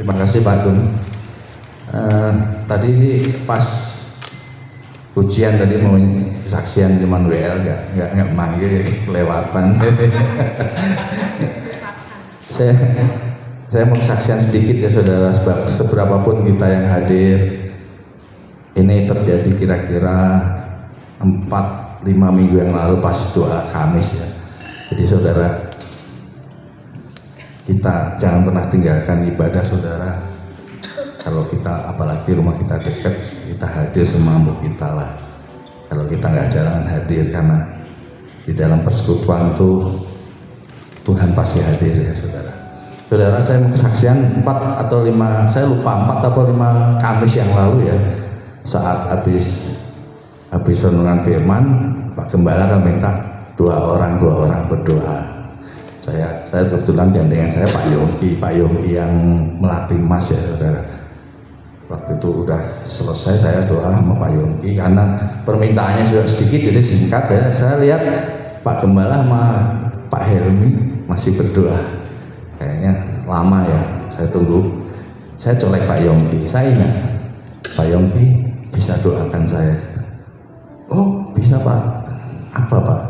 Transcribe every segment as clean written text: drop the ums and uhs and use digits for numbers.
Terima kasih Pak Gun. Tadi sih pas ujian tadi mau kesaksian cuman WL nggak manggil, kelewatan. saya mau kesaksian sedikit ya saudara, sebab seberapapun kita yang hadir, ini terjadi kira-kira 4-5 minggu yang lalu pas doa Kamis ya. Jadi saudara, kita jangan pernah tinggalkan ibadah saudara. Kalau kita, apalagi rumah kita dekat, kita hadir semampu kita lah. Kalau kita nggak jangan hadir, karena di dalam persekutuan itu Tuhan pasti hadir ya saudara. Saudara, saya mau kesaksian 4 atau 5, saya lupa 4 atau 5 Kamis yang lalu ya, saat habis renungan firman, Pak Gembala kan minta 2 orang berdoa. Saya kebetulan gandengan saya Pak Yongki yang melatih Mas ya saudara. Waktu itu udah selesai, saya doa sama Pak Yongki karena permintaannya sudah sedikit, jadi singkat. Saya lihat Pak Gembala sama Pak Helmi masih berdoa, kayaknya lama ya. Saya tunggu, saya colek Pak Yongki, saya ingat Pak Yongki bisa doakan saya. Oh bisa Pak, apa Pak?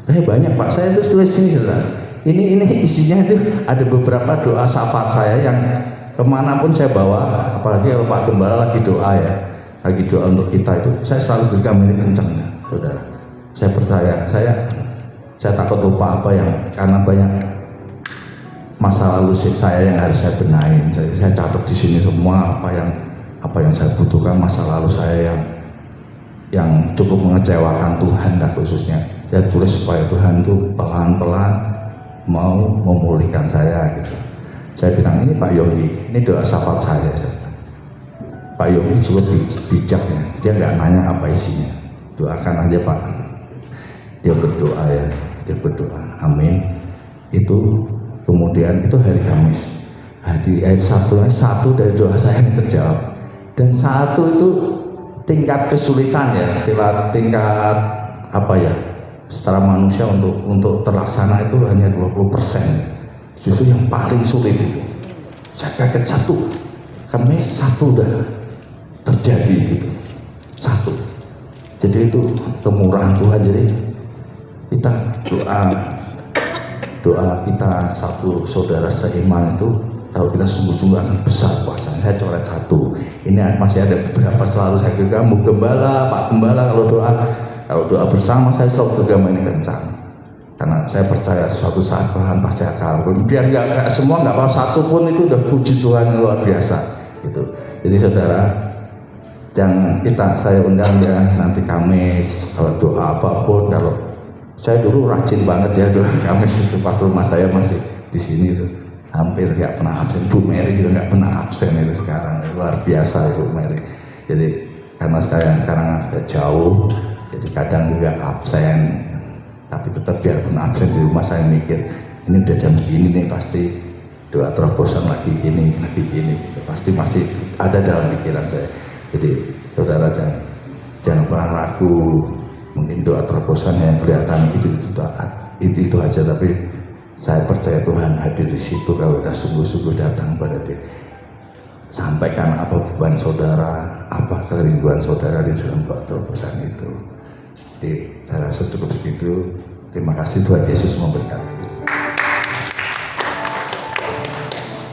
Saya banyak Pak, saya terus tulis sini saudara. Ini isinya itu ada beberapa doa syafaat saya yang kemanapun saya bawa, apalagi kalau Pak Gembala lagi doa ya, lagi doa untuk kita itu, saya selalu genggam ini kencang ya, saudara. Saya percaya, saya takut lupa apa yang, karena banyak masa lalu saya yang harus saya benahin. Saya catat di sini semua apa yang saya butuhkan, masa lalu saya yang cukup mengecewakan Tuhan lah khususnya. Saya tulis supaya Tuhan itu pelan-pelan mau memulihkan saya gitu. Saya bilang, ini Pak Yogi, ini doa syafaat saya. Pak Yogi cukup bijak ya, dia nggak nanya apa isinya, doakan aja Pak. Dia berdoa ya, dia berdoa, amin. Itu kemudian itu hari Kamis, di ayat 1 dari doa saya yang terjawab. Dan 1 itu tingkat kesulitan ya, tingkat apa ya, secara manusia untuk terlaksana itu hanya 20%. Justru yang paling sulit itu, saya kaget 1 Kamis 1 udah terjadi gitu, 1. Jadi itu kemurahan Tuhan. Jadi kita doa kita satu saudara seiman itu, kalau kita sungguh-sungguh akan besar kuasanya. Saya coret 1. Ini masih ada beberapa, selalu saya genggam Gembala, Pak Gembala kalau doa bersama saya selalu genggam ini kencang, karena saya percaya suatu saat Tuhan pasti akan, biar nggak semua nggak apa, 1 pun itu udah puji Tuhan yang luar biasa gitu. Jadi saudara, jangan saya undang ya nanti Kamis, kalau doa apapun. Kalau saya dulu rajin banget ya doa Kamis itu, pas rumah saya masih di sini tuh hampir nggak pernah absen. Bu Mary juga nggak pernah absen itu sekarang, luar biasa Ibu Mary. Jadi karena saya sekarang agak jauh, jadi kadang juga absen, tapi tetap biarpun absen di rumah saya mikir, ini udah jam segini nih, pasti doa terobosan lagi gini, pasti masih ada dalam pikiran saya. Jadi saudara jangan pernah ragu, mungkin doa terobosan yang kelihatan itu aja, tapi saya percaya Tuhan hadir di situ kalau kita sungguh-sungguh datang pada dia. Sampaikan apa beban saudara, apa kerinduan saudara di dalam doa terobosan itu. Jadi saya rasa cukup segitu. Terima kasih, Tuhan Yesus memberkati.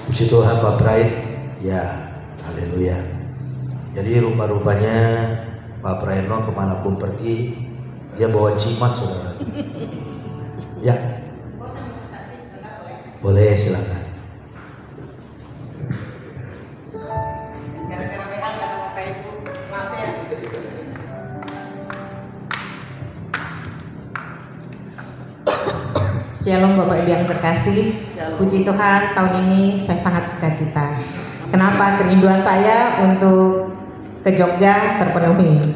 Puji Tuhan Pak Praid, ya haleluya. Jadi rupa-rupanya Pak Praetno kemanapun pergi, dia bawa jimat saudara. Ya, boleh silakan. Shalom Bapak Ibu yang terkasih. Puji Tuhan, tahun ini saya sangat sukacita. Kenapa? Kerinduan saya untuk ke Jogja terpenuhi.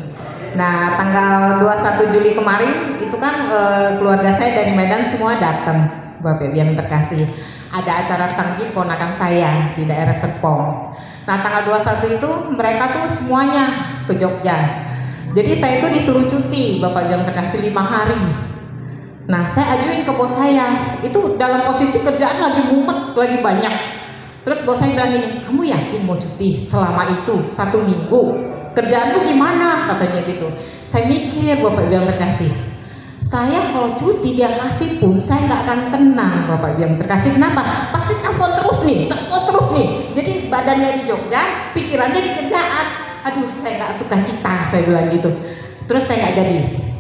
Nah, tanggal 21 Juli kemarin itu kan keluarga saya dari Medan semua datang, Bapak Ibu yang terkasih. Ada acara sangki ponakan saya di daerah Serpong. Nah, tanggal 21 itu mereka tuh semuanya ke Jogja. Jadi saya itu disuruh cuti, Bapak Ibu yang terkasih, 5 hari. Nah, saya ajuin ke bos saya, itu dalam posisi kerjaan lagi mumet, lagi banyak. Terus bos saya bilang gini, kamu yakin mau cuti selama itu 1 minggu? Kerjaanmu gimana? Katanya gitu. Saya mikir, Bapak Ibu yang terkasih, saya kalau cuti dia kasih pun saya nggak akan tenang, Bapak Ibu yang terkasih. Kenapa? Pasti telepon terus nih. Jadi badannya di Jogja, pikirannya di kerjaan. Aduh, saya nggak suka cita, saya bilang gitu. Terus saya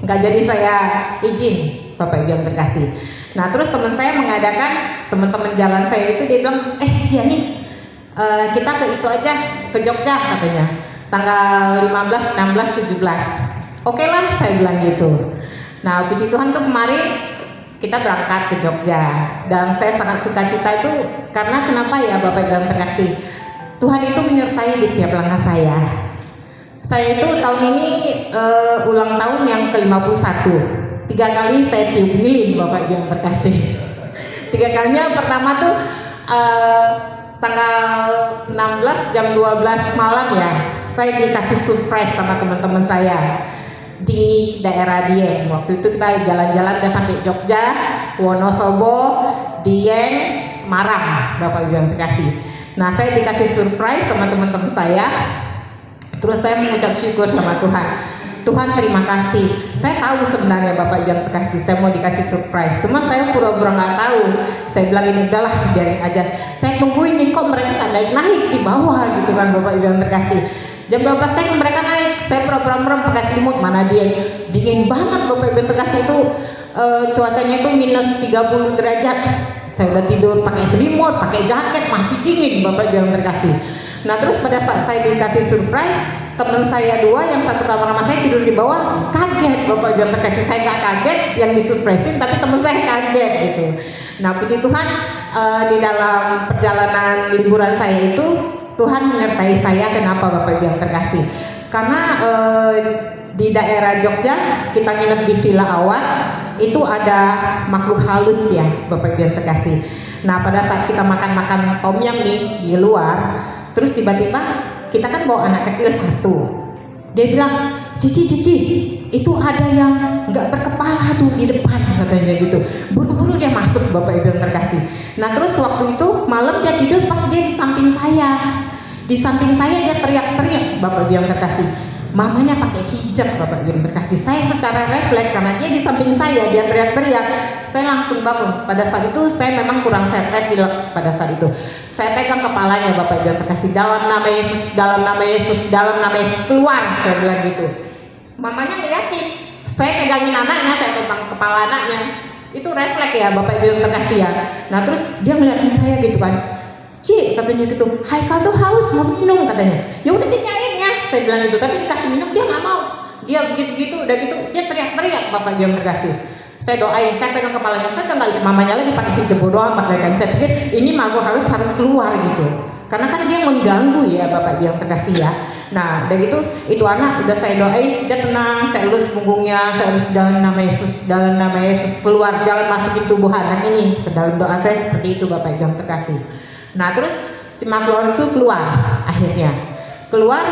nggak jadi saya izin, Bapak Ibu yang terkasih. Nah terus teman saya mengadakan, teman-teman jalan saya itu dia bilang, Cia nih, kita ke itu aja, ke Jogja katanya, tanggal 15, 16, 17. Oke lah, saya bilang gitu. Nah puji Tuhan tuh kemarin kita berangkat ke Jogja, dan saya sangat suka cita itu karena kenapa ya Bapak Ibu yang terkasih, Tuhan itu menyertai di setiap langkah saya. Saya itu tahun ini ulang tahun yang ke-51. 3 kali saya tiup lilin, Bapak Ibu yang terkasih. 3 kalinya pertama tuh tanggal 16 jam 12 malam ya, saya dikasih surprise sama teman-teman saya di daerah Dieng. Waktu itu kita jalan-jalan udah sampai Jogja, Wonosobo, Dieng, Semarang, Bapak Ibu yang terkasih. Nah saya dikasih surprise sama teman-teman saya. Terus saya mengucap syukur sama Tuhan. Tuhan terima kasih. Saya tahu sebenarnya Bapak Ibu yang terkasih, saya mau dikasih surprise. Cuman saya pura-pura nggak tahu. Saya bilang ini udahlah biarin aja. Saya tungguin nih kok mereka nggak naik di bawah gitu kan Bapak Ibu yang terkasih. Jam 12 tadi mereka naik. Saya pura-pura merem pakai selimut, mana dia dingin banget Bapak Ibu yang terkasih itu. Cuacanya itu minus 30 derajat. Saya udah tidur pakai selimut, pakai jaket, masih dingin Bapak Ibu yang terkasih. Nah terus pada saat saya dikasih surprise, teman saya 2 yang satu kamar sama saya tidur di bawah, kaget Bapak Ibu yang terkasih. Saya nggak kaget yang disurprisein, tapi teman saya kaget gitu. Nah puji Tuhan, di dalam perjalanan liburan saya itu Tuhan menyertai saya. Kenapa Bapak Ibu yang terkasih? Karena di daerah Jogja kita nginep di Villa Awan, itu ada makhluk halus ya Bapak Ibu yang terkasih. Nah pada saat kita makan tom yum nih di luar, terus tiba-tiba kita kan bawa anak kecil 1. Dia bilang, Cici, itu ada yang nggak berkepala tuh di depan katanya gitu. Buru-buru dia masuk Bapak Ibu yang terkasih. Nah terus waktu itu malam dia tidur pas dia di samping saya. Di samping saya dia teriak-teriak Bapak Ibu yang terkasih. Mamanya pakai hijab Bapak Ibu yang terkasih. Saya secara refleks karena dia di samping saya, dia teriak-teriak. Saya langsung bangun. Pada saat itu saya memang kurang sehat, saya pilek pada saat itu. Saya pegang kepalanya Bapak Ibu yang terkasih. Dalam nama Yesus, dalam nama Yesus, dalam nama Yesus, keluar, saya bilang gitu. Mamanya ngeliatin, saya pegangin anaknya, saya pegang kepala anaknya. Itu refleks ya Bapak Ibu yang terkasih ya. Nah terus dia ngeliatin saya gitu kan. Ci, katanya gitu, Haikal tuh haus mau minum katanya. Ya udah sini air ya, saya bilang gitu. Tapi dikasih minum dia nggak mau. Dia begitu, udah gitu dia teriak-teriak Bapak Ibu yang terkasih. Saya doain, saya pegang kepalanya, saya udah nggak lihat mamanya lagi pakai hijab, bodo amat kan. Saya pikir ini malu harus keluar gitu. Karena kan dia mengganggu ya Bapak Ibu yang terkasih ya. Nah udah gitu itu anak udah saya doain, dia tenang, saya elus punggungnya, saya elus dalam nama Yesus, dalam nama Yesus, keluar, jangan masukin tubuh anak ini. Dalam doa saya seperti itu Bapak Ibu yang terkasih. Nah terus si makhluk halus itu keluar, akhirnya keluar,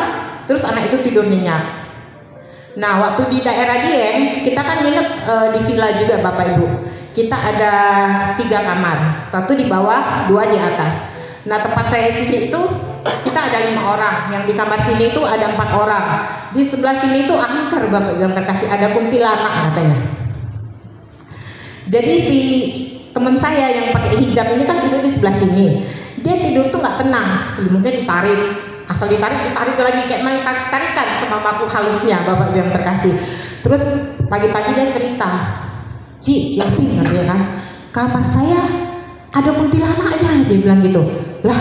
terus anak itu tidur nyenyak. Nah waktu di daerah Dieng kita kan nginep di villa juga Bapak Ibu. Kita ada 3 kamar, 1 di bawah, 2 di atas. Nah tempat saya sini itu kita ada 5 orang, yang di kamar sini itu ada 4 orang. Di sebelah sini itu angker Bapak Ibu yang terkasih, ada kuntilanak katanya. Jadi si teman saya yang pakai hijab ini kan tidur di sebelah sini. Dia tidur tuh nggak tenang, selimutnya ditarik, asal ditarik lagi kayak main tarikan sama makhluk halusnya Bapak Ibu yang terkasih. Terus pagi-pagi dia cerita, Ci, katanya kan, kamar saya ada kuntilanaknya, dia bilang gitu. Lah,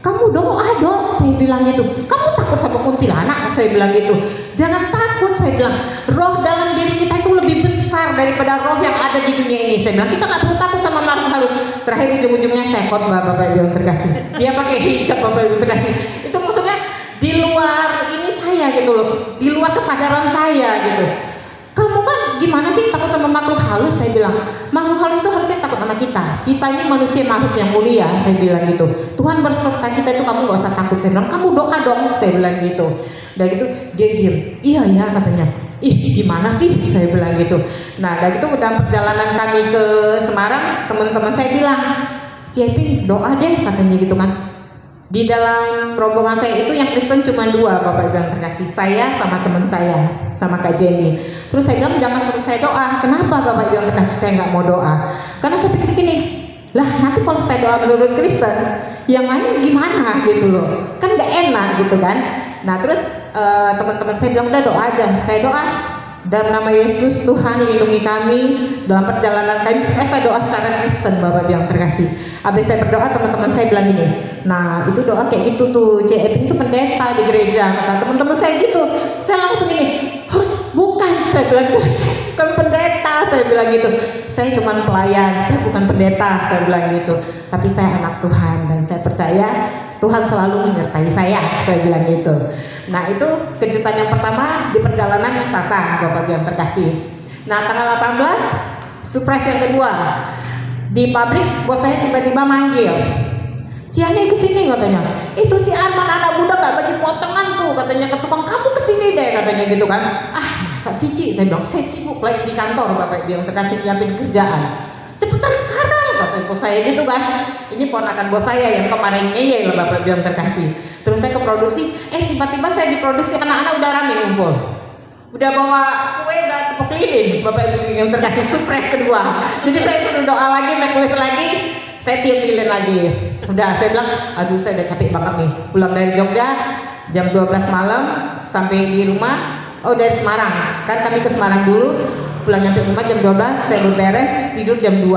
kamu doa dong, saya bilang gitu. Kamu takut sama kuntilanak, saya bilang gitu. Jangan takut, saya bilang. Roh dalam diri kita itu lebih besar daripada roh yang ada di dunia ini. Saya bilang kita nggak perlu takut sama makhluk halus. Terakhir ujung-ujungnya saya khotbah Bapak Ibu yang terkasih. Dia pakai hijab Bapak Ibu yang terkasih. Itu maksudnya di luar ini saya gitu loh, di luar kesadaran saya gitu. Kamu kan gimana sih takut sama makhluk halus? Saya bilang makhluk halus itu harusnya takut sama kita. Kita ini manusia makhluk yang mulia, saya bilang gitu. Tuhan berserta kita itu, kamu gak usah takut. Saya bilang kamu doa dong, saya bilang gitu. Dan gitu dia diem. Iya ya katanya. Ih gimana sih? Saya bilang gitu. Nah dan gitu dalam perjalanan kami ke Semarang, teman-teman saya bilang, Ci Eping doa deh katanya gitu kan. Di dalam rombongan saya itu yang Kristen cuma 2, Bapak Ibu yang terkasih, saya sama teman saya, sama Kak Jenny. Terus saya bilang jangan suruh saya doa. Kenapa Bapak Ibu yang terkasih saya nggak mau doa? Karena saya pikir gini, lah nanti kalau saya doa menurut Kristen, yang lain gimana gitu loh, kan nggak enak gitu kan. Nah terus teman-teman saya bilang udah doa aja. Saya doa dalam nama Yesus, Tuhan lindungi kami dalam perjalanan kami. Saya doa secara Kristen, Bapak Ibu yang terkasih. Habis saya berdoa, teman-teman saya bilang gini, nah itu doa kayak gitu tuh, CF itu pendeta di gereja, kata teman-teman saya gitu. Saya langsung gini, bukan, saya bilang bukan pendeta, saya bilang gitu. Saya cuma pelayan, saya bukan pendeta, saya bilang gitu. Tapi saya anak Tuhan dan saya percaya Tuhan selalu menyertai saya bilang gitu. Nah itu kejutan yang pertama di perjalanan wisata, Bapak Ibu yang terkasih. Nah tanggal 18, surprise yang kedua. Di pabrik bos saya tiba-tiba manggil, Ciani kesini katanya. Itu si Arman anak muda gak bagi potongan tuh katanya ke tukang, kamu kesini deh katanya gitu kan. Masa sih Ci, saya bilang saya sibuk lagi di kantor Bapak Ibu yang terkasih nyiapin kerjaan. Cepetan sekarang kata bos saya gitu kan. Ini ponakan bos saya yang kemarin ngeyel Bapak Ibu yang terkasih. Terus saya ke produksi, tiba-tiba saya di produksi anak-anak udah rame ngumpul. Udah bawa kue, udah tepuk lilin Bapak Ibu yang terkasih, surprise kedua. Jadi saya suruh doa lagi, make wish lagi, saya tiup lilin lagi. Udah saya bilang, aduh saya udah capek banget nih. Pulang dari Jogja jam 12 malam sampai di rumah, dari Semarang. Kan kami ke Semarang dulu, pulang nyampe rumah jam 12, saya beberes, tidur jam 2.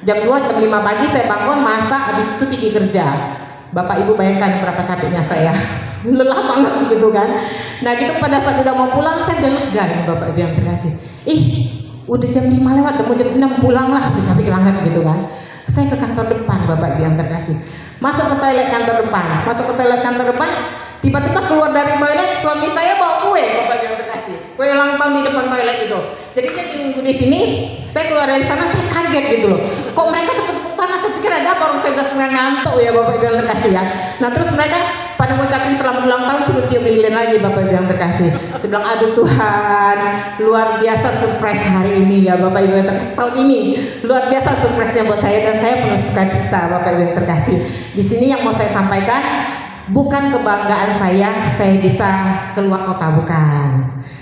Jam 2, jam 5 pagi saya bangun, masak, habis itu pergi kerja. Bapak Ibu bayangkan berapa capeknya saya. Lelah banget gitu kan. Nah gitu pada saat udah mau pulang saya udah lega nih Bapak Ibu yang terkasih. Udah jam 5 lewat, udah mau jam 6 pulang lah, bisa pikir banget gitu kan. Saya ke kantor depan Bapak Ibu yang terkasih. Masuk ke toilet kantor depan, tiba-tiba keluar dari toilet suami saya bawa kue Bapak Ibu yang terkasih. Kue ulang tahun di depan toilet itu. Jadi dia nunggu di sini, saya keluar dari sana saya kaget gitu loh. Kok mereka tepuk-tepuk tangan, saya pikir ada apa, orang saya udah setengah ngantuk ya Bapak Ibu yang terkasih ya. Nah terus mereka pada ngucapin selamat ulang tahun, suruh tiup lilin lagi Bapak Ibu yang terkasih. Saya bilang aduh Tuhan, luar biasa surprise hari ini ya Bapak Ibu yang terkasih, tahun ini luar biasa surprise-nya buat saya dan saya penuh sukacita Bapak Ibu yang terkasih. Di sini yang mau saya sampaikan, bukan kebanggaan saya bisa keluar kota, bukan.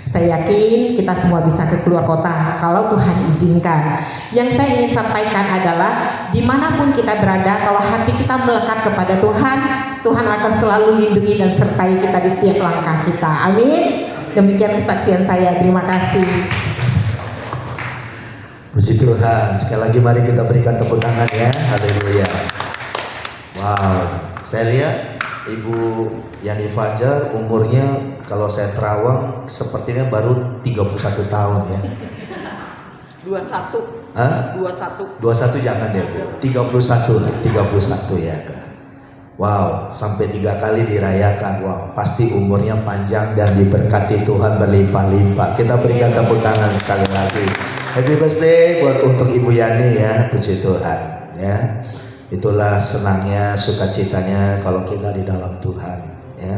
Saya yakin kita semua bisa keluar kota kalau Tuhan izinkan. Yang saya ingin sampaikan adalah dimanapun kita berada, kalau hati kita melekat kepada Tuhan, Tuhan akan selalu lindungi dan sertai kita di setiap langkah kita. Amin. Demikian kesaksian saya. Terima kasih. Puji Tuhan. Sekali lagi mari kita berikan tepuk tangan ya. Haleluya. Wow. Saya lihat Ibu Yani Fajar umurnya kalau saya terawang sepertinya baru 31 tahun ya. 21. Hah? 21. 21 jangan deh Bu. 31 lah, 31 ya. Wow, sampai 3 kali dirayakan. Wow, pasti umurnya panjang dan diberkati Tuhan berlimpah-limpah. Kita berikan tepuk tangan sekali lagi. Happy birthday buat untuk Ibu Yani ya. Puji Tuhan ya. Itulah senangnya, sukacitanya kalau kita di dalam Tuhan ya.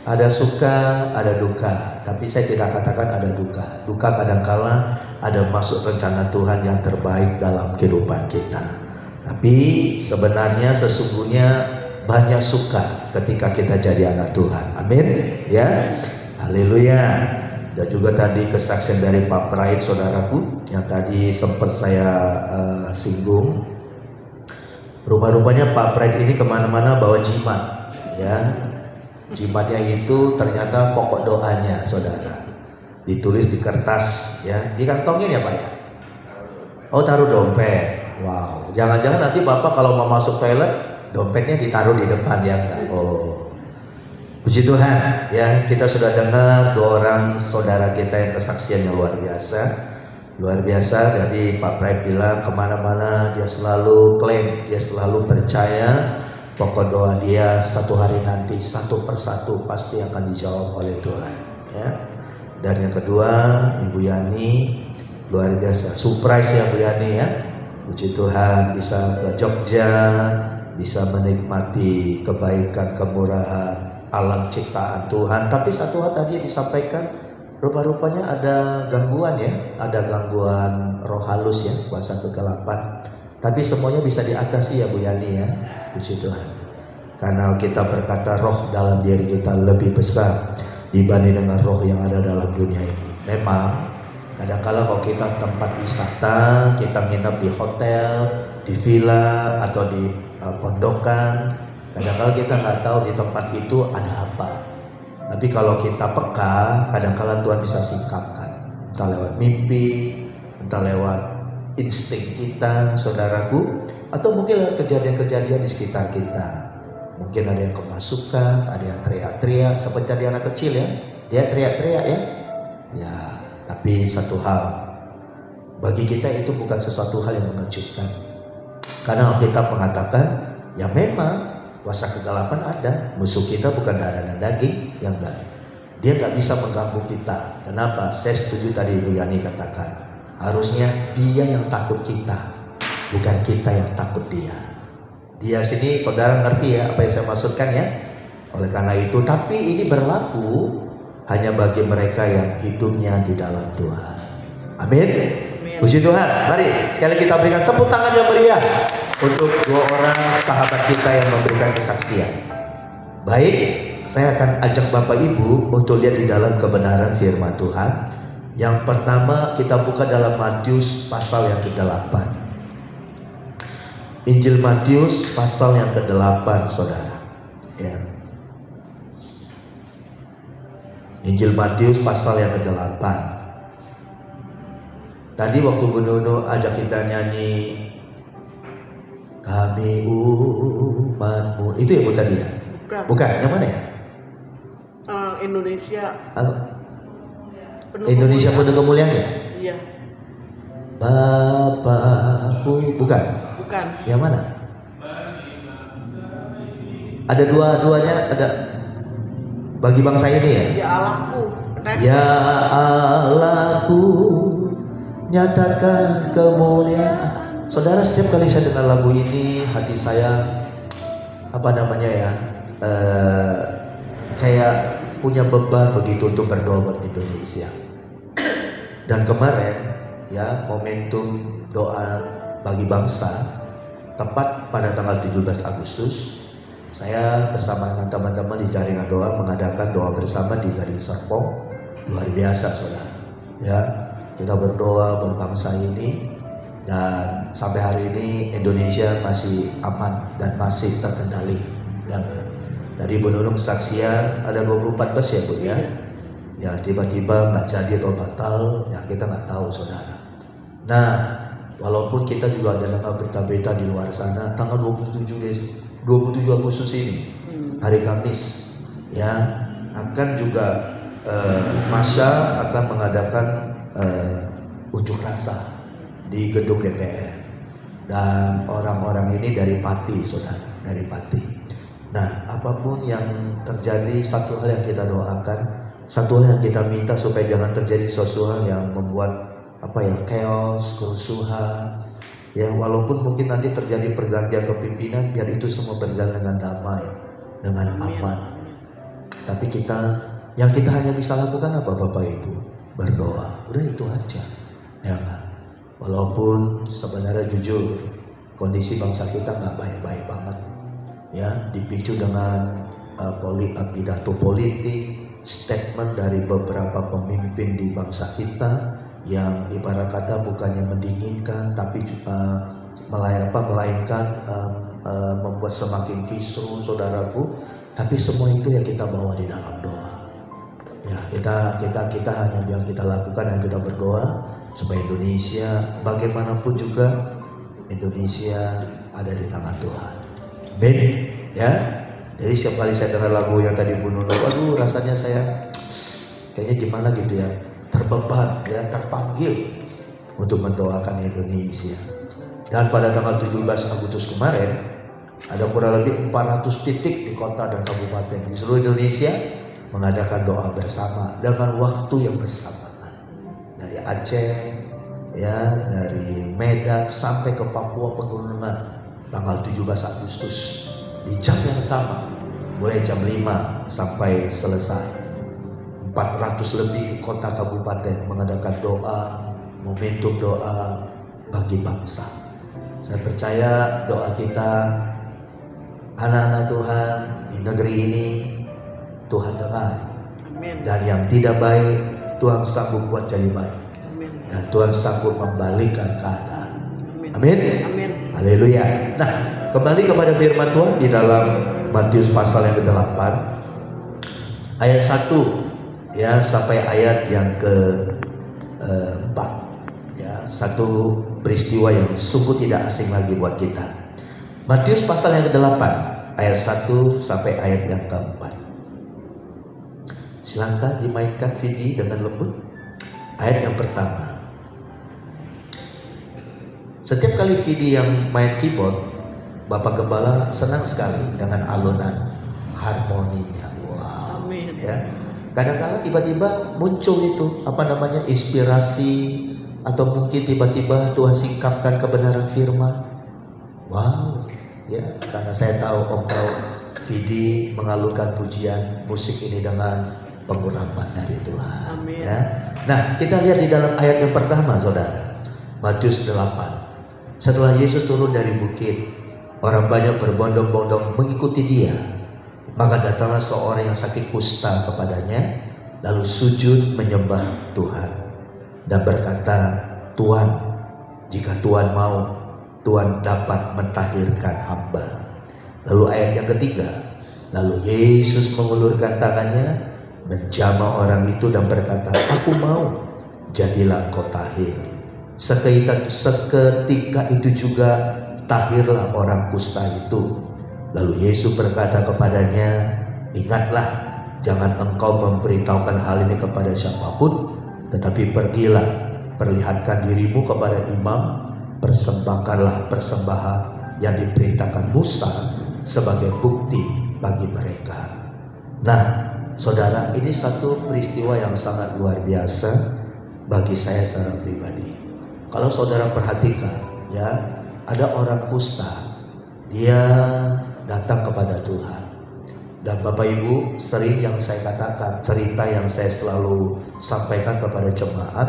Ada suka, ada duka, tapi saya tidak katakan ada duka. Duka kadangkala ada masuk rencana Tuhan yang terbaik dalam kehidupan kita. Tapi sebenarnya sesungguhnya banyak suka ketika kita jadi anak Tuhan. Amin ya. Haleluya. Dan juga tadi kesaksian dari Pak Praid saudaraku yang tadi sempat saya singgung. Rupa-rupanya Pak Praid ini kemana-mana bawa jimat ya. Jimatnya itu ternyata pokok doanya saudara. Ditulis di kertas ya. Dikantongin ya Pak ya. Oh taruh dompet. Wow. Jangan-jangan nanti Bapak kalau mau masuk toilet dompetnya ditaruh di depan ya enggak. Oh. Puji Tuhan ya. Kita sudah dengar 2 orang saudara kita yang kesaksiannya luar biasa. Luar biasa. Jadi Pak Praid bilang kemana-mana dia selalu klaim, dia selalu percaya pokok doa dia satu hari nanti satu persatu pasti akan dijawab oleh Tuhan ya. Dan yang kedua Ibu Yani luar biasa, surprise ya Bu Yani ya. Puji Tuhan bisa ke Jogja, bisa menikmati kebaikan, kemurahan, alam ciptaan Tuhan. Tapi satu hal tadi disampaikan, rupa-rupanya ada gangguan ya, ada gangguan roh halus ya, kuasa kegelapan. Tapi semuanya bisa diatasi ya Bu Yani ya. Puji Tuhan. Karena kita berkata roh dalam diri kita lebih besar dibanding dengan roh yang ada dalam dunia ini. Memang kadang-kala kalau kita tempat wisata, kita nginep di hotel, di villa atau di pondokan, kadang-kala kita nggak tahu di tempat itu ada apa. Tapi kalau kita peka, kadang-kala Tuhan bisa singkapkan, entah lewat mimpi, entah lewat insting kita, saudaraku, atau mungkin lewat kejadian-kejadian di sekitar kita. Mungkin ada yang kemasukan, ada yang teriak-teriak seperti tadi anak kecil ya, dia teriak-teriak ya. Ya, tapi satu hal, bagi kita itu bukan sesuatu hal yang mengejutkan. Karena kita mengatakan, ya memang kuasa kegelapan ada, musuh kita bukan darah dan daging, yang enggak. Dia nggak bisa mengganggu kita. Kenapa? Saya setuju tadi Ibu Yani katakan, harusnya dia yang takut kita, bukan kita yang takut dia. Dia sini saudara ngerti ya apa yang saya maksudkan ya. Oleh karena itu, tapi ini berlaku hanya bagi mereka yang hidupnya di dalam Tuhan. Amin. Puji Tuhan. Mari sekali kita berikan tepuk tangan yang meriah untuk dua orang sahabat kita yang memberikan kesaksian. Baik, saya akan ajak Bapak Ibu untuk lihat di dalam kebenaran firman Tuhan. Yang pertama kita buka dalam Matius pasal yang ke-8. Injil Matius pasal yang ke-8, saudara. Ya. Injil Matius pasal yang ke-8. Tadi waktu Bu Nuno ajak kita nyanyi Kami umatmu, itu ya Bu tadi ya? Bukan, yang mana ya? Indonesia. Indonesia penuh kemuliaan ya? Iya. Bapakku, bukan? Bukan. Yang mana? Ada dua-duanya, ada bagi bangsa ini ya? Ya Allahku. Ya Allahku, nyatakan kemuliaan. Saudara, setiap kali saya dengar lagu ini, hati saya apa namanya ya? Kayak punya beban begitu untuk berdoa buat Indonesia. Dan kemarin ya momentum doa bagi bangsa tepat pada tanggal 17 Agustus saya bersama dengan teman-teman di jaringan doa mengadakan doa bersama di Gading Serpong. Luar biasa saudara ya, kita berdoa berbangsa ini dan sampai hari ini Indonesia masih aman dan masih terkendali ya. Tadi Bu Nunung kesaksian ada 24 bus ya Bu ya. Ya tiba-tiba nggak jadi atau batal, ya kita nggak tahu saudara. Nah, walaupun kita juga ada dengar berita-berita di luar sana, tanggal 27 Agustus ini, hari Kamis, ya akan juga massa akan mengadakan unjuk rasa di gedung DPR. Dan orang-orang ini dari Pati, saudara, dari Pati. Nah, apapun yang terjadi, satu hal yang kita doakan, satu hal yang kita minta supaya jangan terjadi sesuatu yang membuat chaos, kerusuhan. Ya, walaupun mungkin nanti terjadi pergantian kepimpinan, biar itu semua berjalan dengan damai, dengan aman. Tapi yang kita hanya bisa lakukan apa Bapak Ibu? Berdoa. Udah itu aja. Ya kan? Walaupun sebenarnya jujur kondisi bangsa kita nggak baik-baik banget. Ya, dipicu dengan pidato politik, statement dari beberapa pemimpin di bangsa kita yang ibarat kata bukannya mendinginkan tapi melainkan membuat semakin kisruh saudaraku. Tapi semua itu ya kita bawa di dalam doa. Ya kita hanya yang kita lakukan yang kita berdoa supaya Indonesia bagaimanapun juga Indonesia ada di tangan Tuhan. Amin ya. Jadi setiap kali saya dengar lagu yang tadi Bu Nuno, aduh rasanya saya kayaknya gimana gitu ya, terbeban ya, terpanggil untuk mendoakan Indonesia. Dan pada tanggal 17 Agustus kemarin ada kurang lebih 400 titik di kota dan kabupaten di seluruh Indonesia mengadakan doa bersama dengan waktu yang bersamaan. Dari Aceh ya, dari Medan sampai ke Papua Pegunungan tanggal 17 Agustus di jam yang sama, mulai jam 5 sampai selesai. 400 lebih di kota kabupaten mengadakan doa, momentum doa bagi bangsa. Saya percaya doa kita anak-anak Tuhan di negeri ini Tuhan dengar. Amin. Dan yang tidak baik Tuhan sanggup buat jadi baik. Amin. Dan Tuhan sanggup membalikkan keadaan. Amin. Amin. Amin. Haleluya. Nah, kembali kepada firman Tuhan di dalam Matius pasal yang ke-8 ayat 1 ya sampai ayat yang ke-4 ya, satu peristiwa yang sungguh tidak asing lagi buat kita. Matius pasal yang ke-8 ayat 1 sampai ayat yang ke-4. Silakan dimainkan Vidi dengan lembut. Ayat yang pertama. Setiap kali Vidi yang main keyboard, Bapak Gembala senang sekali dengan alunan harmoninya. Wow. Amin. Ya. Kadang-kadang tiba-tiba muncul itu inspirasi, atau mungkin tiba-tiba Tuhan singkapkan kebenaran firman. Wow. Ya, karena saya tahu Engkau Vidi mengalunkan pujian musik ini dengan pengurapan dari Tuhan. Amin. Ya. Nah, kita lihat di dalam ayat yang pertama, saudara. Matius 8. Setelah Yesus turun dari bukit, orang banyak berbondong-bondong mengikuti dia. Maka datanglah seorang yang sakit kusta kepadanya, lalu sujud menyembah Tuhan dan berkata, Tuhan, jika Tuhan mau, Tuhan dapat mentahirkan hamba. Lalu ayat yang ketiga, lalu Yesus mengulurkan tangannya, menjamah orang itu dan berkata, aku mau, jadilah engkau tahir. Seketika itu juga tahirlah orang kusta itu. Lalu Yesus berkata kepadanya, ingatlah, jangan engkau memberitahukan hal ini kepada siapapun, tetapi pergilah, perlihatkan dirimu kepada imam, persembahkanlah persembahan yang diperintahkan Musa sebagai bukti bagi mereka. Nah, saudara, ini satu peristiwa yang sangat luar biasa bagi saya secara pribadi. Kalau saudara perhatikan, ya, ada orang kusta, dia datang kepada Tuhan. Dan Bapak Ibu, sering yang saya katakan, cerita yang saya selalu sampaikan kepada jemaat,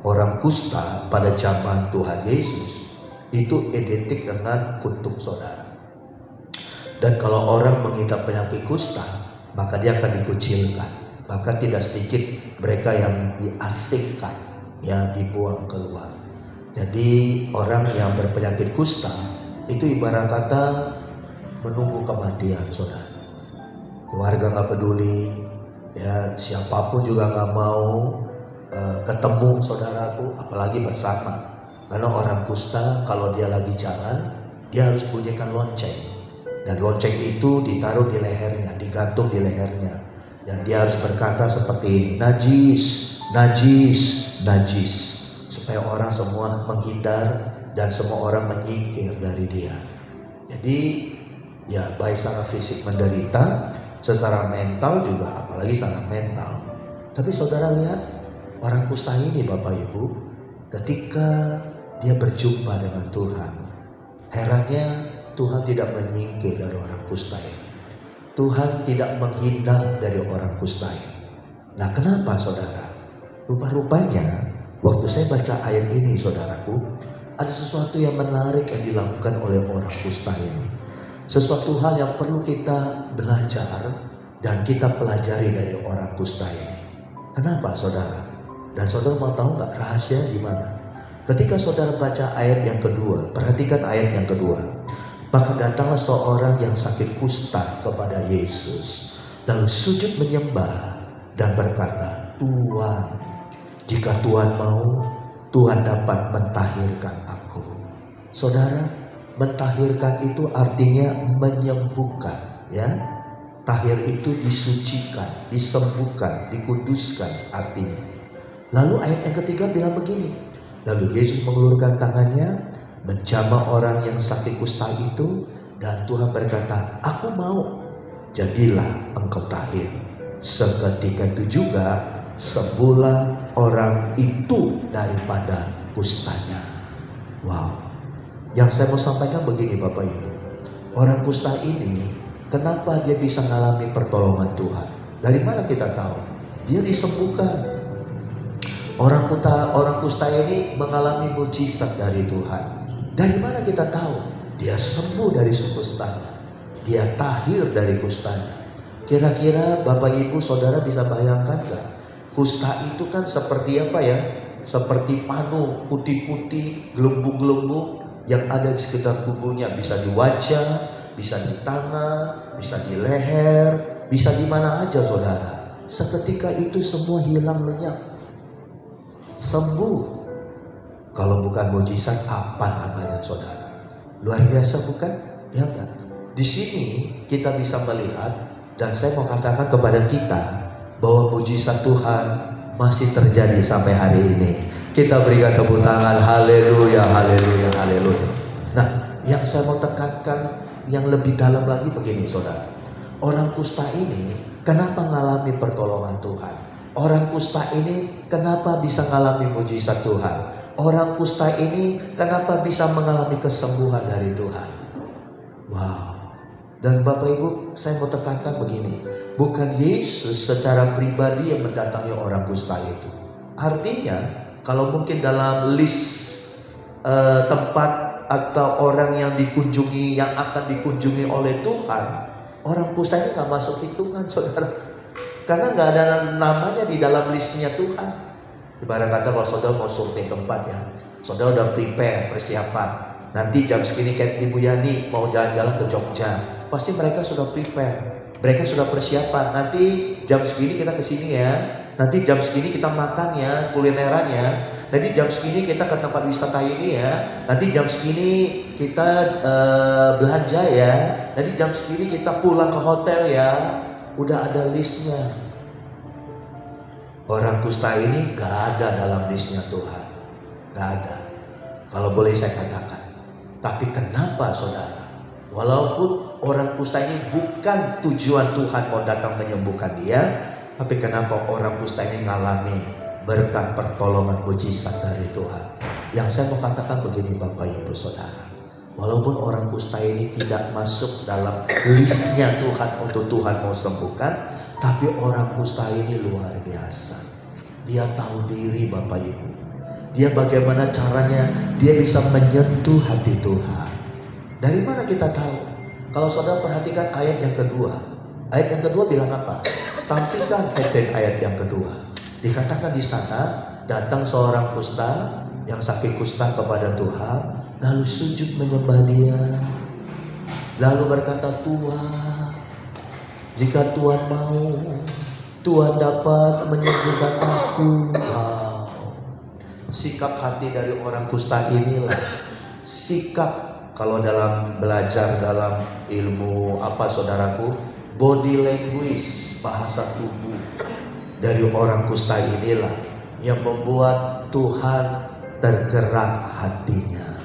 orang kusta pada zaman Tuhan Yesus itu identik dengan kutuk, saudara. Dan kalau orang mengidap penyakit kusta, maka dia akan dikucilkan. Bahkan tidak sedikit mereka yang diasingkan, yang dibuang keluar. Jadi orang yang berpenyakit kusta itu ibarat kata menunggu kematian, saudara. Keluarga nggak peduli, ya, siapapun juga nggak mau ketemu saudaraku, apalagi bersama. Karena orang kusta kalau dia lagi jalan, dia harus bunyikan lonceng, dan lonceng itu ditaruh di lehernya, digantung di lehernya, dan dia harus berkata seperti ini, najis, najis, najis, supaya orang semua menghindar dan semua orang menyingkir dari dia. Jadi ya, baik secara fisik menderita, secara mental juga, apalagi secara mental. Tapi saudara lihat orang kusta ini, Bapak Ibu, ketika dia berjumpa dengan Tuhan, herannya Tuhan tidak menyingkir dari orang kusta ini. Tuhan tidak menghindar dari orang kusta ini. Nah, kenapa saudara? Rupa-rupanya waktu saya baca ayat ini, saudaraku, ada sesuatu yang menarik yang dilakukan oleh orang kusta ini. Sesuatu hal yang perlu kita belajar dan kita pelajari dari orang kusta ini. Kenapa, saudara? Dan saudara mau tahu nggak rahasia di mana? Ketika saudara baca ayat yang kedua, perhatikan ayat yang kedua. Maka datanglah seorang yang sakit kusta kepada Yesus, lalu sujud menyembah dan berkata, Tuhan, jika Tuhan mau, Tuhan dapat mentahirkan aku. Saudara, mentahirkan itu artinya menyembuhkan, ya. Tahir itu disucikan, disembuhkan, dikuduskan artinya. Lalu ayat yang ketiga bilang begini, lalu Yesus mengulurkan tangannya, menjamah orang yang sakit kusta itu, dan Tuhan berkata, aku mau, jadilah engkau tahir. Seketika itu juga sembuhlah orang itu daripada kustanya. Wow. Yang saya mau sampaikan begini, Bapak Ibu, orang kusta ini, kenapa dia bisa mengalami pertolongan Tuhan? Dari mana kita tahu? Dia disembuhkan. Orang kusta ini mengalami mujizat dari Tuhan. Dari mana kita tahu? Dia sembuh dari kustanya. dia tahir dari kustanya. Kira-kira Bapak Ibu Saudara bisa bayangkan gak? Kusta itu kan seperti apa ya? Seperti panu putih-putih, gelembung-gelembung yang ada di sekitar tubuhnya. Bisa di wajah, bisa di tangan, bisa di leher, bisa di mana aja saudara. Seketika itu semua hilang lenyap, sembuh. Kalau bukan mujizat apa namanya saudara? Luar biasa bukan? Ya kan? Di sini kita bisa melihat, dan saya mau katakan kepada kita bahwa mujizat Tuhan masih terjadi sampai hari ini. Kita berikan tepuk tangan, haleluya, haleluya, haleluya. Nah, yang saya mau tekankan yang lebih dalam lagi begini saudara. Orang kusta ini kenapa mengalami pertolongan Tuhan? Orang kusta ini kenapa bisa mengalami mujizat Tuhan? Orang kusta ini kenapa bisa mengalami kesembuhan dari Tuhan? Wow. Dan Bapak Ibu, saya mau tekankan begini, bukan Yesus secara pribadi yang mendatangi orang kusta itu. Artinya, kalau mungkin dalam list tempat atau orang yang dikunjungi, yang akan dikunjungi oleh Tuhan, orang kusta ini gak masuk hitungan saudara. Karena gak ada namanya di dalam listnya Tuhan. Ibarat kata kalau saudara mau survei tempat ya, saudara udah prepare, persiapan. Nanti jam segini kayak Ibu Yani mau jalan-jalan ke Jogja, pasti mereka sudah prepare, mereka sudah persiapan. Nanti jam segini kita ke sini ya, nanti jam segini kita makan ya, kulineran ya, nanti jam segini kita ke tempat wisata ini ya, nanti jam segini kita belanja ya, nanti jam segini kita pulang ke hotel ya. Udah ada listnya. Orang kusta ini gak ada dalam listnya Tuhan, gak ada. Kalau boleh saya katakan. Tapi kenapa saudara? Walaupun orang kusta ini bukan tujuan Tuhan mau datang menyembuhkan dia, tapi kenapa orang kusta ini mengalami berkat pertolongan mujizat dari Tuhan? Yang saya mau katakan begini Bapak Ibu Saudara, walaupun orang kusta ini tidak masuk dalam listnya Tuhan untuk Tuhan mau sembuhkan, tapi orang kusta ini luar biasa. Dia tahu diri Bapak Ibu. Dia bagaimana caranya dia bisa menyentuh hati Tuhan. Dari mana kita tahu? Kalau saudara perhatikan ayat yang kedua. Ayat yang kedua bilang apa? Tampilkan ayat yang kedua. Dikatakan di sana, datang seorang kusta yang sakit kusta kepada Tuhan, lalu sujud menyembah dia. Lalu berkata, Tuhan, jika Tuhan mau, Tuhan dapat menyembuhkan aku. Sikap hati dari orang kusta inilah sikap, kalau dalam belajar dalam ilmu apa saudaraku, body language, bahasa tubuh dari orang kusta inilah yang membuat Tuhan tergerak hatinya.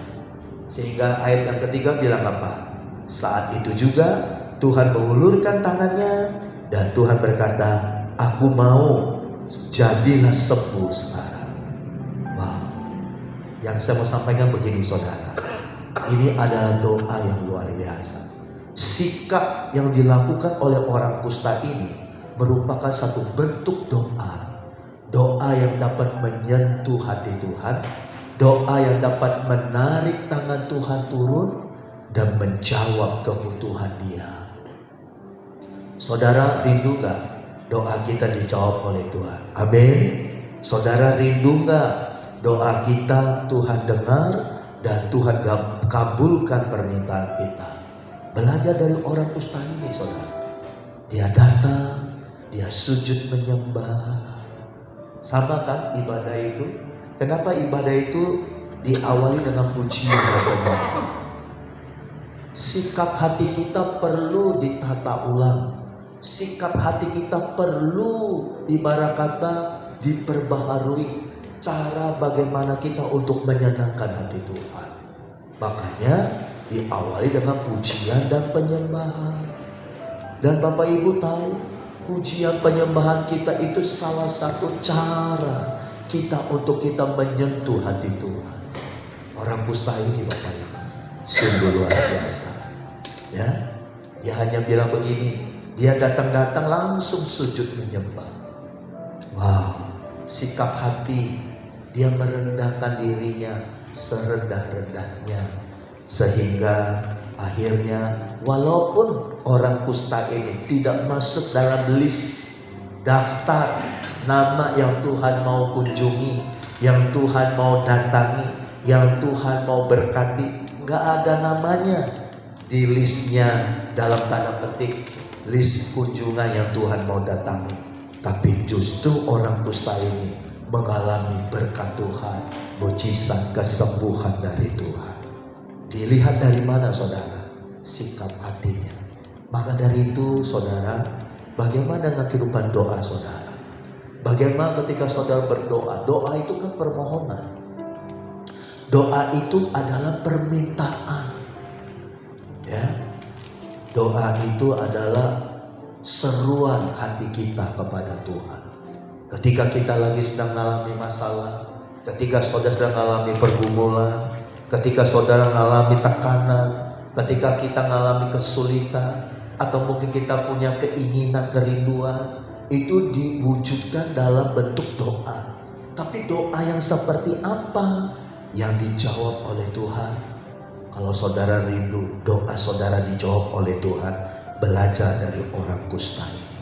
Sehingga ayat yang ketiga bilang apa? Saat itu juga Tuhan mengulurkan tangannya dan Tuhan berkata, aku mau, jadilah sembuh sekarang. Yang saya mau sampaikan begini saudara, ini adalah doa yang luar biasa. Sikap yang dilakukan oleh orang kusta ini merupakan satu bentuk doa. Doa yang dapat menyentuh hati Tuhan, doa yang dapat menarik tangan Tuhan turun dan menjawab kebutuhan dia. Saudara rindu gak doa kita dijawab oleh Tuhan? Amin. Saudara rindu gak doa kita Tuhan dengar dan Tuhan kabulkan permintaan kita? Belajar dari orang kusta ini saudara. Dia datang, dia sujud menyembah. Sama kan ibadah itu? Kenapa ibadah itu diawali dengan pujian dan penyembahan? Sikap hati kita perlu ditata ulang. Sikap hati kita perlu ibarat kata diperbaharui. Cara bagaimana kita untuk menyenangkan hati Tuhan. Makanya diawali dengan pujian dan penyembahan. Dan Bapak Ibu tahu, pujian penyembahan kita itu salah satu cara kita untuk kita menyentuh hati Tuhan. Orang kusta ini Bapak Ibu sungguh luar biasa. Ya, dia hanya bilang begini, dia datang-datang langsung sujud menyembah. Wow, sikap hati. Dia merendahkan dirinya serendah-rendahnya sehingga Akhirnya walaupun orang kusta ini tidak masuk dalam list daftar nama yang Tuhan mau kunjungi, yang Tuhan mau datangi, yang Tuhan mau berkati, nggak ada namanya di listnya, dalam tanda petik list kunjungan yang Tuhan mau datangi. Tapi justru orang kusta ini mengalami berkat Tuhan, mujizat kesembuhan dari Tuhan. Dilihat dari mana saudara? Sikap hatinya. Maka dari itu saudara, bagaimana dengan kehidupan doa saudara? Bagaimana ketika saudara berdoa? Doa itu kan permohonan. Doa itu adalah permintaan. Ya. Doa itu adalah seruan hati kita kepada Tuhan. Ketika kita lagi sedang mengalami masalah, ketika saudara sedang mengalami pergumulan, ketika saudara mengalami tekanan, ketika kita mengalami kesulitan, atau mungkin kita punya keinginan, kerinduan, itu diwujudkan dalam bentuk doa. Tapi doa yang seperti apa yang dijawab oleh Tuhan? Kalau saudara rindu doa saudara dijawab oleh Tuhan, belajar dari orang kusta ini.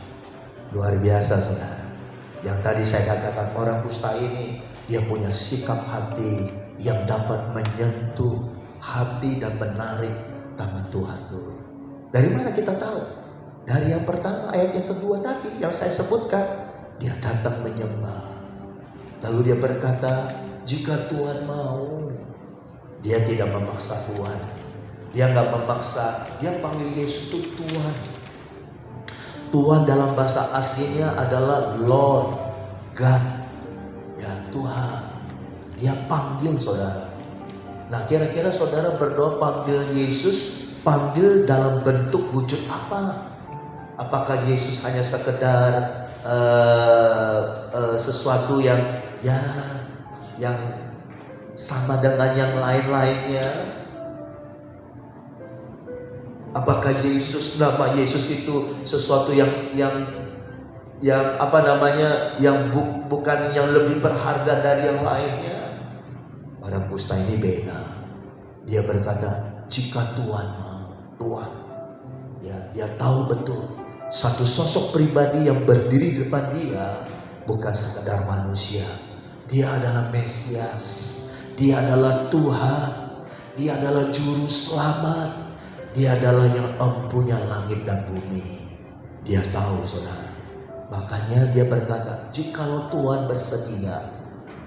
Luar biasa saudara. Yang tadi saya katakan, orang kusta ini dia punya sikap hati yang dapat menyentuh hati dan menarik tangan Tuhan turun. Dari mana kita tahu? Dari yang pertama, ayat yang kedua tadi yang saya sebutkan. Dia datang menyembah. Lalu dia berkata, jika Tuhan mau. Dia tidak memaksa Tuhan. Dia nggak memaksa. Dia panggil Yesus itu Tuhan. Tuhan dalam bahasa aslinya adalah Lord God. Ya, Tuhan. Dia panggil saudara. Nah, kira-kira saudara berdoa panggil Yesus, panggil dalam bentuk wujud apa? Apakah Yesus hanya sekedar sesuatu yang sama dengan yang lain-lainnya? Apakah Yesus, nama Yesus itu sesuatu yang bukan yang lebih berharga dari yang lainnya? Orang kusta ini beda. Dia berkata, jika Tuhan mau, Tuhan. Ya, dia tahu betul satu sosok pribadi yang berdiri di depan dia bukan sekedar manusia. Dia adalah Mesias. Dia adalah Tuhan. Dia adalah juru selamat. Dia adalah yang empunya langit dan bumi. Dia tahu saudara. Makanya dia berkata, jikalau Tuhan bersedia.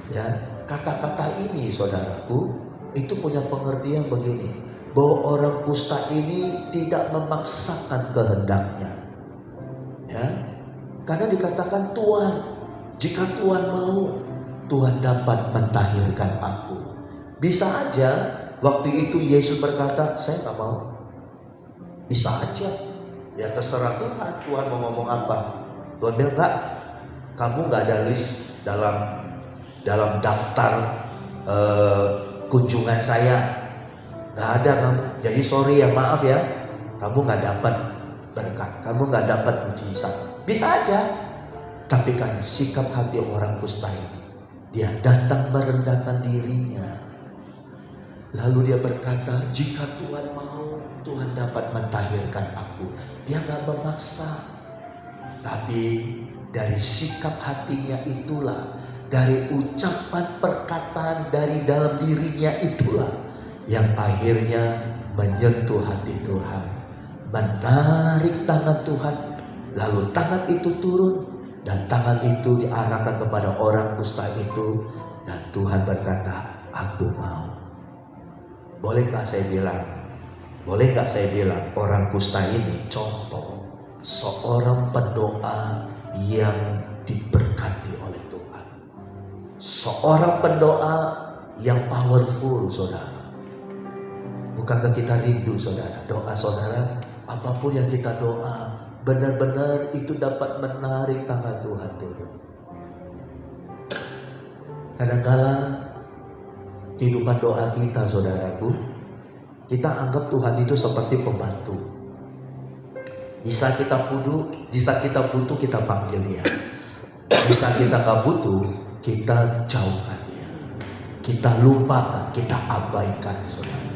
Ya, kata-kata ini saudaraku, itu punya pengertian begini, bahwa orang kusta ini tidak memaksakan kehendaknya. Ya, karena dikatakan Tuhan, jika Tuhan mau, Tuhan dapat mentahirkan aku. Bisa aja waktu itu Yesus berkata, saya nggak mau. Bisa aja. Ya terserah Tuhan. Tuhan mau ngomong apa? Tuhan bilang enggak. Kamu nggak ada list dalam daftar kunjungan saya. Nggak ada kamu. Jadi sorry ya, maaf ya. Kamu nggak dapat berkat. Kamu nggak dapat mujizat. Bisa aja. Tapi karena sikap hati orang kusta ini, dia datang merendahkan dirinya. Lalu dia berkata, jika Tuhan mau, Tuhan dapat mentahirkan aku. Dia gak memaksa. Tapi dari sikap hatinya itulah, dari ucapan perkataan dari dalam dirinya itulah, yang akhirnya menyentuh hati Tuhan. Menarik tangan Tuhan. Lalu tangan itu turun. Dan tangan itu diarahkan kepada orang kusta itu. Dan Tuhan berkata, aku mau. Bolehkah saya bilang? Boleh gak saya bilang orang kusta ini contoh seorang pendoa yang diberkati oleh Tuhan. Seorang pendoa yang powerful saudara. Bukankah kita rindu saudara? Doa saudara, apapun yang kita doa, benar-benar itu dapat menarik tangan Tuhan turun. Kadang-kala kehidupan doa kita saudaraku, kita anggap Tuhan itu seperti pembantu. Di saat kita butuh kita panggil dia. Di saat kita gak butuh, kita jauhkan dia. Kita lupakan, kita abaikan saudara.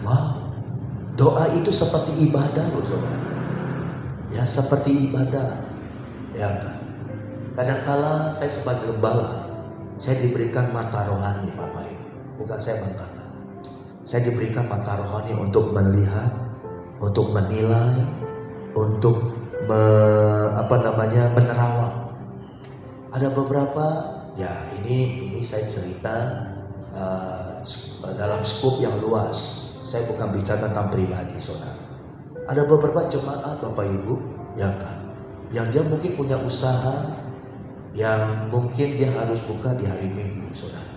Wow. Doa itu seperti ibadah loh saudara. Ya seperti ibadah. Ya kan? Kadangkala saya sebagai gembala, saya diberikan mata rohani Bapak Ibu. Bukan saya banggakan. Saya diberikan mata rohani untuk melihat, untuk menilai, untuk menerawang. Ada beberapa, ya ini saya cerita dalam skup yang luas. Saya bukan bicara tentang pribadi saudara. Ada beberapa jemaat Bapak Ibu, ya kan, yang dia mungkin punya usaha yang mungkin dia harus buka di hari Minggu saudara.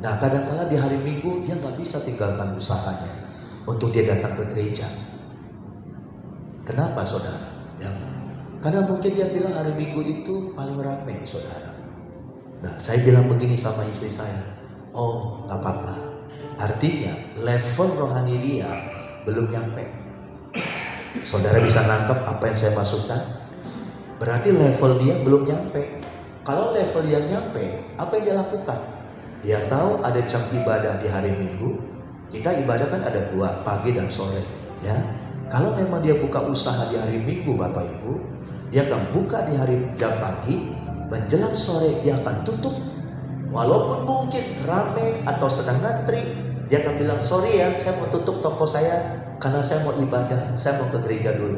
Nah kadang-kala di hari Minggu dia nggak bisa tinggalkan usahanya untuk dia datang ke gereja. Kenapa saudara? Ya, karena mungkin dia bilang hari Minggu itu paling ramai saudara. Nah saya bilang begini sama istri saya, oh nggak apa-apa. Artinya level rohani dia belum nyampe. Saudara bisa nangkep apa yang saya maksudkan? Berarti level dia belum nyampe. Kalau level yang nyampe, apa yang dia lakukan? Dia tahu ada jam ibadah di hari Minggu. Kita ibadah kan ada 2, pagi dan sore. Ya, kalau memang dia buka usaha di hari Minggu, Bapak Ibu, dia akan buka di hari jam pagi, menjelang sore dia akan tutup. Walaupun mungkin ramai atau sedang ngantri, dia akan bilang sorry ya, saya mau tutup toko saya karena saya mau ibadah, saya mau ke gereja dulu.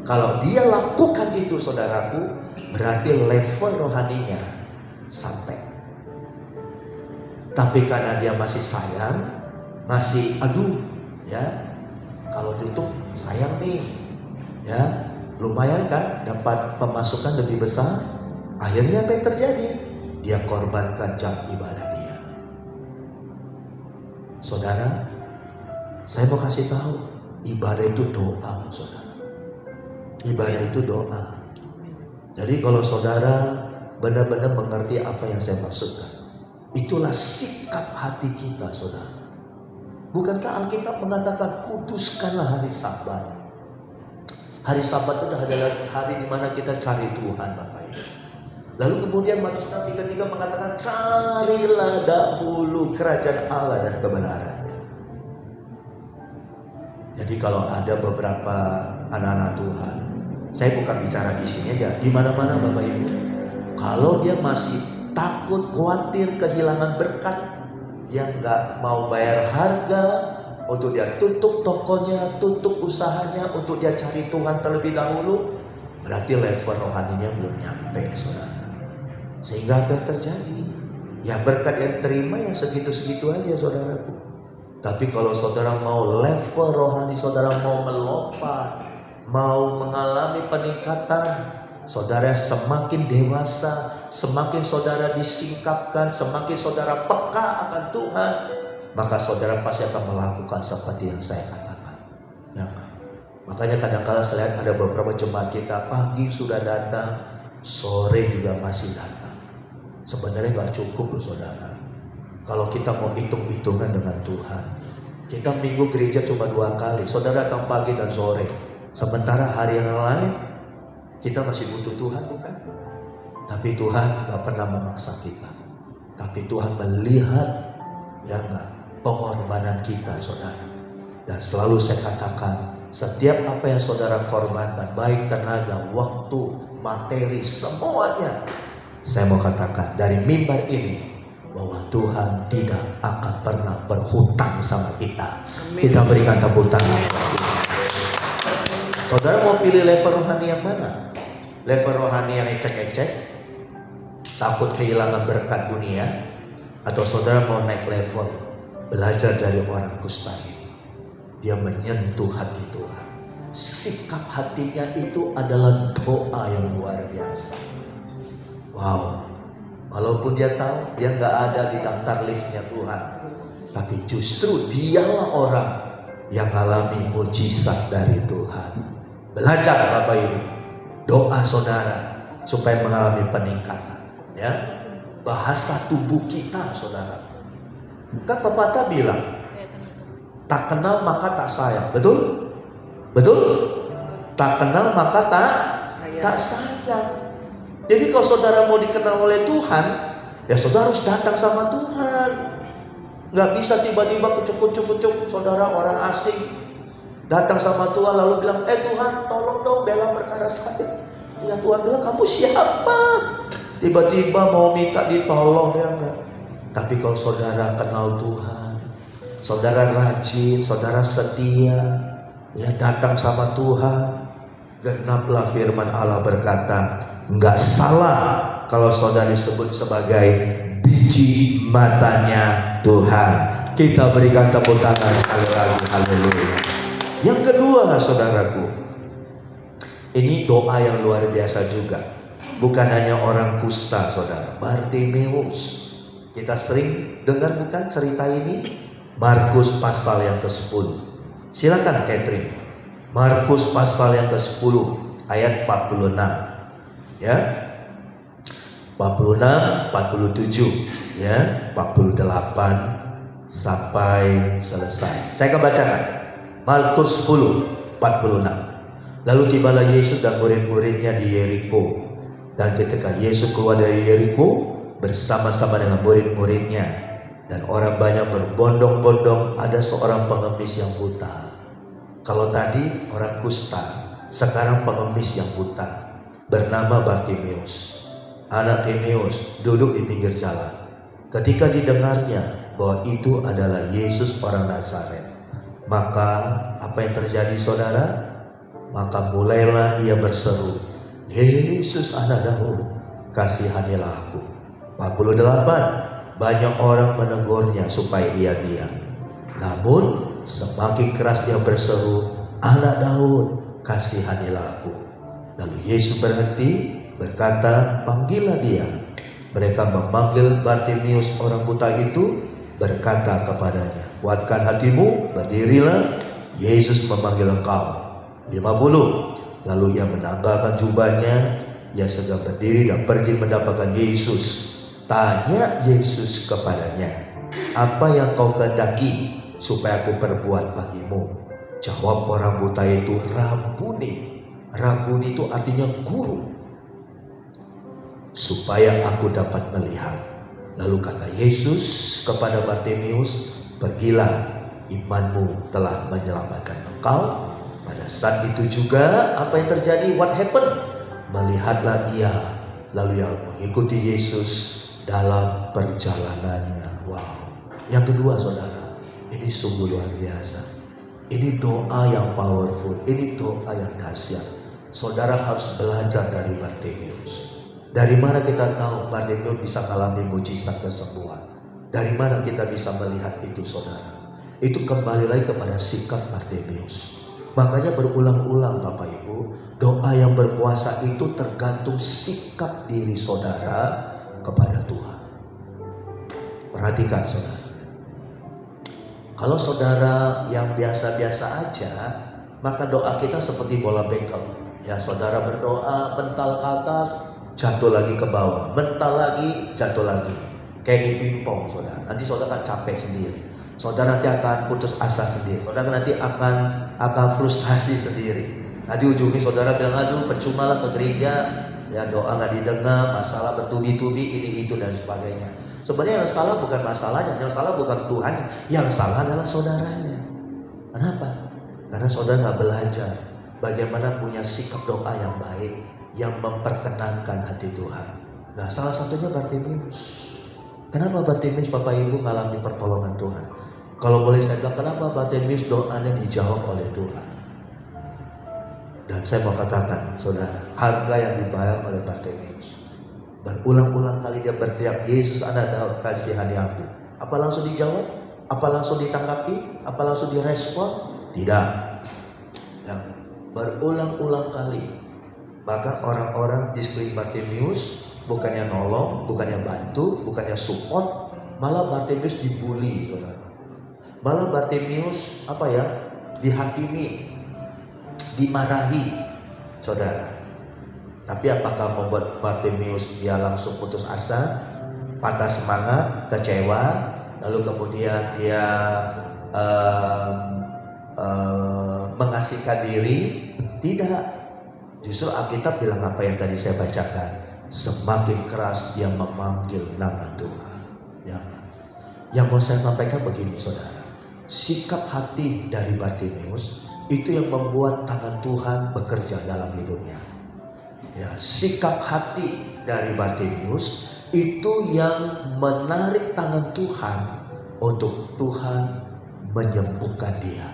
Kalau dia lakukan itu, saudaraku, berarti level rohaninya sampai. Tapi karena dia masih sayang, masih aduh, ya, kalau tutup sayang nih, ya, lumayan kan dapat pemasukan lebih besar. Akhirnya apa yang terjadi? Dia korbankan jam ibadah dia. Saudara, saya mau kasih tahu, ibadah itu doa, saudara. Ibadah itu doa. Jadi kalau saudara benar-benar mengerti apa yang saya maksudkan, itulah sikap hati kita, saudara. Bukankah Alkitab mengatakan kuduskanlah hari Sabat? Hari Sabat itu adalah hari di mana kita cari Tuhan, Bapak Ibu. Lalu kemudian Mazmur 3:3 mengatakan carilah dahulu kerajaan Allah dan kebenarannya. Jadi kalau ada beberapa anak-anak Tuhan, saya bukan bicara di sini aja, di mana-mana Bapak Ibu. Kalau dia masih takut, khawatir kehilangan berkat, yang nggak mau bayar harga untuk dia tutup tokonya, tutup usahanya, untuk dia cari Tuhan terlebih dahulu, berarti level rohaninya belum nyampe, saudara. Sehingga apa yang terjadi? Ya berkat yang terima yang segitu-segitu aja, saudaraku. Tapi kalau saudara mau level rohani, saudara mau melompat, mau mengalami peningkatan, saudara semakin dewasa, semakin saudara disingkapkan, semakin saudara peka akan Tuhan, maka saudara pasti akan melakukan seperti yang saya katakan. Ya, makanya kadang-kala saya lihat ada beberapa jemaat kita pagi sudah datang, sore juga masih datang. Sebenarnya gak cukup loh saudara. Kalau kita mau hitung-hitungan dengan Tuhan, kita minggu gereja cuma 2 kali, saudara datang pagi dan sore. Sementara hari yang lain kita masih butuh Tuhan, bukan? Tapi Tuhan gak pernah memaksa kita. Tapi Tuhan melihat, ya gak, pengorbanan kita, saudara. Dan selalu saya katakan, setiap apa yang saudara korbankan, baik tenaga, waktu, materi, semuanya, saya mau katakan dari mimbar ini bahwa Tuhan tidak akan pernah berhutang sama kita. Amin. Kita berikan tepuk tangan. Saudara mau pilih level rohani yang mana? Level rohani yang ecek-ecek, takut kehilangan berkat dunia, atau saudara mau naik level, belajar dari orang kusta ini. Dia menyentuh hati Tuhan. Sikap hatinya itu adalah doa yang luar biasa. Wow, walaupun dia tahu dia nggak ada di daftar liftnya Tuhan, tapi justru dialah orang yang alami mujizat dari Tuhan. Belajar Bapak Ibu, doa saudara supaya mengalami peningkatan. Ya, bahasa tubuh kita, saudara. Kan pepatah bilang, tak kenal maka tak sayang, betul? Betul? Tak kenal maka tak sayang. Jadi kalau saudara mau dikenal oleh Tuhan, ya saudara harus datang sama Tuhan. Nggak bisa tiba-tiba kucuk-kucuk saudara orang asing. Datang sama Tuhan lalu bilang, Tuhan tolong dong bela perkara saya. Ya Tuhan bilang, kamu siapa? Tiba-tiba mau minta ditolong, ya enggak? Tapi kalau saudara kenal Tuhan, saudara rajin, saudara setia, ya datang sama Tuhan, genaplah firman Allah berkata, enggak salah kalau saudara disebut sebagai biji matanya Tuhan. Kita berikan tepuk tangan sekali lagi, haleluya. Yang kedua, saudaraku, ini doa yang luar biasa juga. Bukan hanya orang kusta, saudara. Bartimeus, kita sering dengar bukan cerita ini? Markus pasal yang ke-10. Silakan Catherine. Markus pasal yang ke-10 ayat 46. Ya. 46, 47, ya, 48 sampai selesai. Saya akan bacakan. Markus 10, 46. Lalu tibalah Yesus dan murid-muridnya di Yeriko. Dan ketika Yesus keluar dari Yeriko bersama-sama dengan murid-muridnya, dan orang banyak berbondong-bondong, ada seorang pengemis yang buta. Kalau tadi orang kusta, sekarang pengemis yang buta, bernama Bartimeus, anak Timeus, duduk di pinggir jalan. Ketika didengarnya bahwa itu adalah Yesus orang Nazaret, maka apa yang terjadi, saudara? Maka mulailah ia berseru, Yesus anak Daud, kasihanilah aku. 48. Banyak orang menegurnya supaya ia diam. Namun semakin keras dia berseru, anak Daud, kasihanilah aku. Lalu Yesus berhenti berkata, panggillah dia. Mereka memanggil Bartimeus orang buta itu, berkata kepadanya, kuatkan hatimu, berdirilah, Yesus memanggil engkau. 50. Lalu ia menanggalkan jubahnya, ia segera berdiri dan pergi mendapatkan Yesus. Tanya Yesus kepadanya, apa yang kau kehendaki supaya aku perbuat bagimu? Jawab orang buta itu, Rabuni. Rabuni itu artinya guru, supaya aku dapat melihat. Lalu kata Yesus kepada Bartimeus, pergilah, imanmu telah menyelamatkan engkau. Pada saat itu juga apa yang terjadi? What happened? Melihatlah ia, lalu ia mengikuti Yesus dalam perjalanannya. Wow. Yang kedua, saudara, ini sungguh luar biasa. Ini doa yang powerful, ini doa yang dahsyat. Saudara harus belajar dari Bartimeus. Dari mana kita tahu Bartimeus bisa mengalami mujizat kesembuhan? Dari mana kita bisa melihat itu, saudara? Itu kembali lagi kepada sikap Bartimeus. Makanya berulang-ulang Bapak Ibu, doa yang berkuasa itu tergantung sikap diri saudara kepada Tuhan. Perhatikan saudara. Kalau saudara yang biasa-biasa aja, maka doa kita seperti bola bekel. Ya, saudara berdoa, mental ke atas, jatuh lagi ke bawah, mental lagi, jatuh lagi. Kayak di pingpong, saudara. Nanti saudara akan capek sendiri. Saudara nanti akan putus asa sendiri. Saudara nanti akan frustasi sendiri. Nanti ujungnya saudara bilang, aduh percuma lah ke gereja, ya doa nggak didengar, masalah bertubi-tubi, ini itu dan sebagainya. Sebenarnya yang salah bukan masalahnya, yang salah bukan Tuhan, yang salah adalah saudaranya. Kenapa? Karena saudara nggak belajar bagaimana punya sikap doa yang baik, yang memperkenankan hati Tuhan. Nah, salah satunya Bartimeus. Kenapa Bartimeus Bapak Ibu mengalami pertolongan Tuhan? Kalau boleh saya bilang, kenapa Bartimeus doanya dijawab oleh Tuhan? Dan saya mau katakan, saudara, harga yang dibayar oleh Bartimeus. Berulang-ulang kali dia berteriak, Yesus anak Daud, kasihani aku. Apa langsung dijawab? Apa langsung ditanggapi? Apa langsung direspon? Tidak. Yang berulang-ulang kali. Bahkan orang-orang di sekeliling Bartimeus bukannya nolong, bukannya bantu, bukannya support, malah Bartimeus dibully, saudara. Malah Bartimeus dihakimi, dimarahi, saudara. Tapi apakah membuat Bartimeus dia langsung putus asa, patah semangat, kecewa, lalu kemudian dia mengasihkan diri? Tidak. Justru Alkitab bilang apa yang tadi saya bacakan, semakin keras dia memanggil nama Tuhan. Ya. Yang mau saya sampaikan begini, saudara. Sikap hati dari Bartimeus itu yang membuat tangan Tuhan bekerja dalam hidupnya. Ya, sikap hati dari Bartimius itu yang menarik tangan Tuhan untuk Tuhan menyembuhkan dia,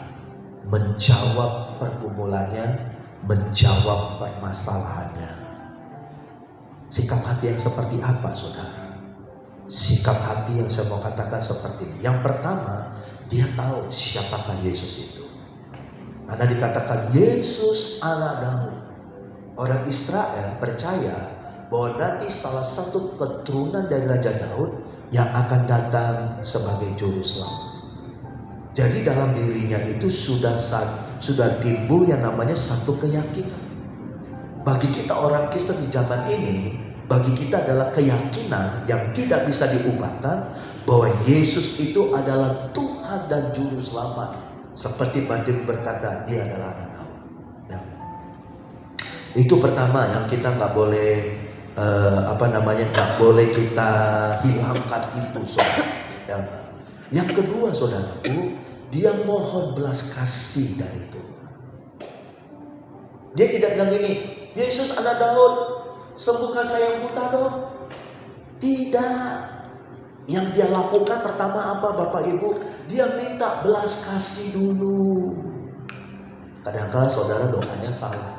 menjawab pergumulannya, menjawab permasalahannya. Sikap hati yang seperti apa, saudara? Sikap hati yang saya mau katakan seperti ini. Yang pertama, dia tahu siapakah Yesus itu. Karena dikatakan Yesus anak Daud. Orang Israel percaya bahwa nanti salah satu keturunan dari Raja Daud yang akan datang sebagai juru selamat. Jadi dalam dirinya itu sudah timbul yang namanya satu keyakinan. Bagi kita orang Kristen di zaman ini, bagi kita adalah keyakinan yang tidak bisa diubahkan bahwa Yesus itu adalah Tuhan dan juru selamat. Seperti Bartimius berkata, dia adalah anak Daud. Ya. Itu pertama yang kita nggak boleh nggak boleh kita hilangkan itu, saudara. Ya. Yang kedua, saudaraku, dia mohon belas kasih dari Tuhan. Dia tidak bilang gini, Yesus anak Daud, sembuhkan saya yang buta dong. Tidak. Yang dia lakukan pertama apa, Bapak Ibu? Dia minta belas kasih dulu. Kadang-kadang saudara doanya salah.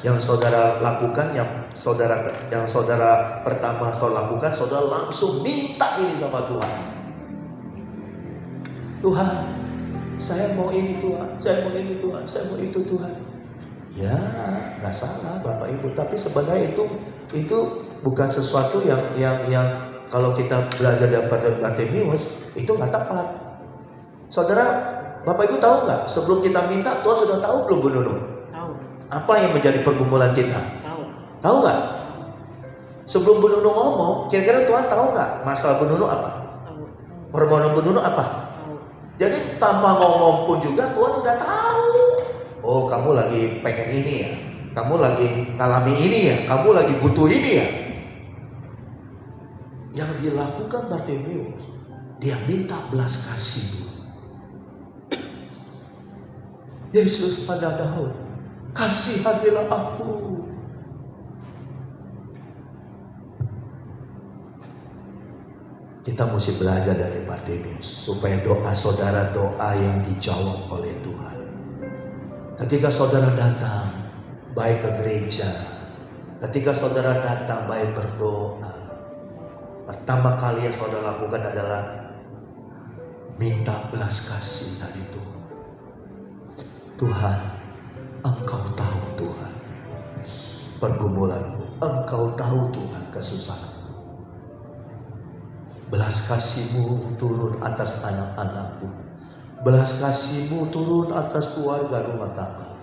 Yang saudara lakukan, yang saudara pertama saudara lakukan, saudara langsung minta ini sama Tuhan. Tuhan, saya mau ini Tuhan, saya mau ini Tuhan, saya mau itu Tuhan. Ya, nggak salah Bapak Ibu. Tapi sebenarnya itu bukan sesuatu yang kalau kita belajar dari Bartimius itu nggak tepat. Saudara, Bapak Ibu tahu nggak? Sebelum kita minta, Tuhan sudah tahu belum Bu Nunu? Tahu. Apa yang menjadi pergumulan kita? Tahu. Tahu nggak? Sebelum Bu Nunu ngomong, kira-kira Tuhan tahu nggak masalah Bu Nunu apa? Tahu. Permohonan Bu Nunu apa? Tahu. Jadi tanpa ngomong pun juga Tuhan udah tahu. Oh, kamu lagi pengen ini ya? Kamu lagi ngalami ini ya? Kamu lagi butuh ini ya? Yang dilakukan Bartimius, dia minta belas kasih dulu. Yesus pada Daud, kasihanilah aku. Kita mesti belajar dari Bartimius supaya doa saudara doa yang dijawab oleh Tuhan. Ketika saudara datang baik ke gereja, ketika saudara datang baik berdoa, pertama kali yang saudara lakukan adalah minta belas kasih dari Tuhan. Tuhan, Engkau tahu Tuhan pergumulanku, Engkau tahu Tuhan kesusahanku. Belas kasih-Mu turun atas anak-anakku, belas kasih-Mu turun atas keluarga rumah tangga,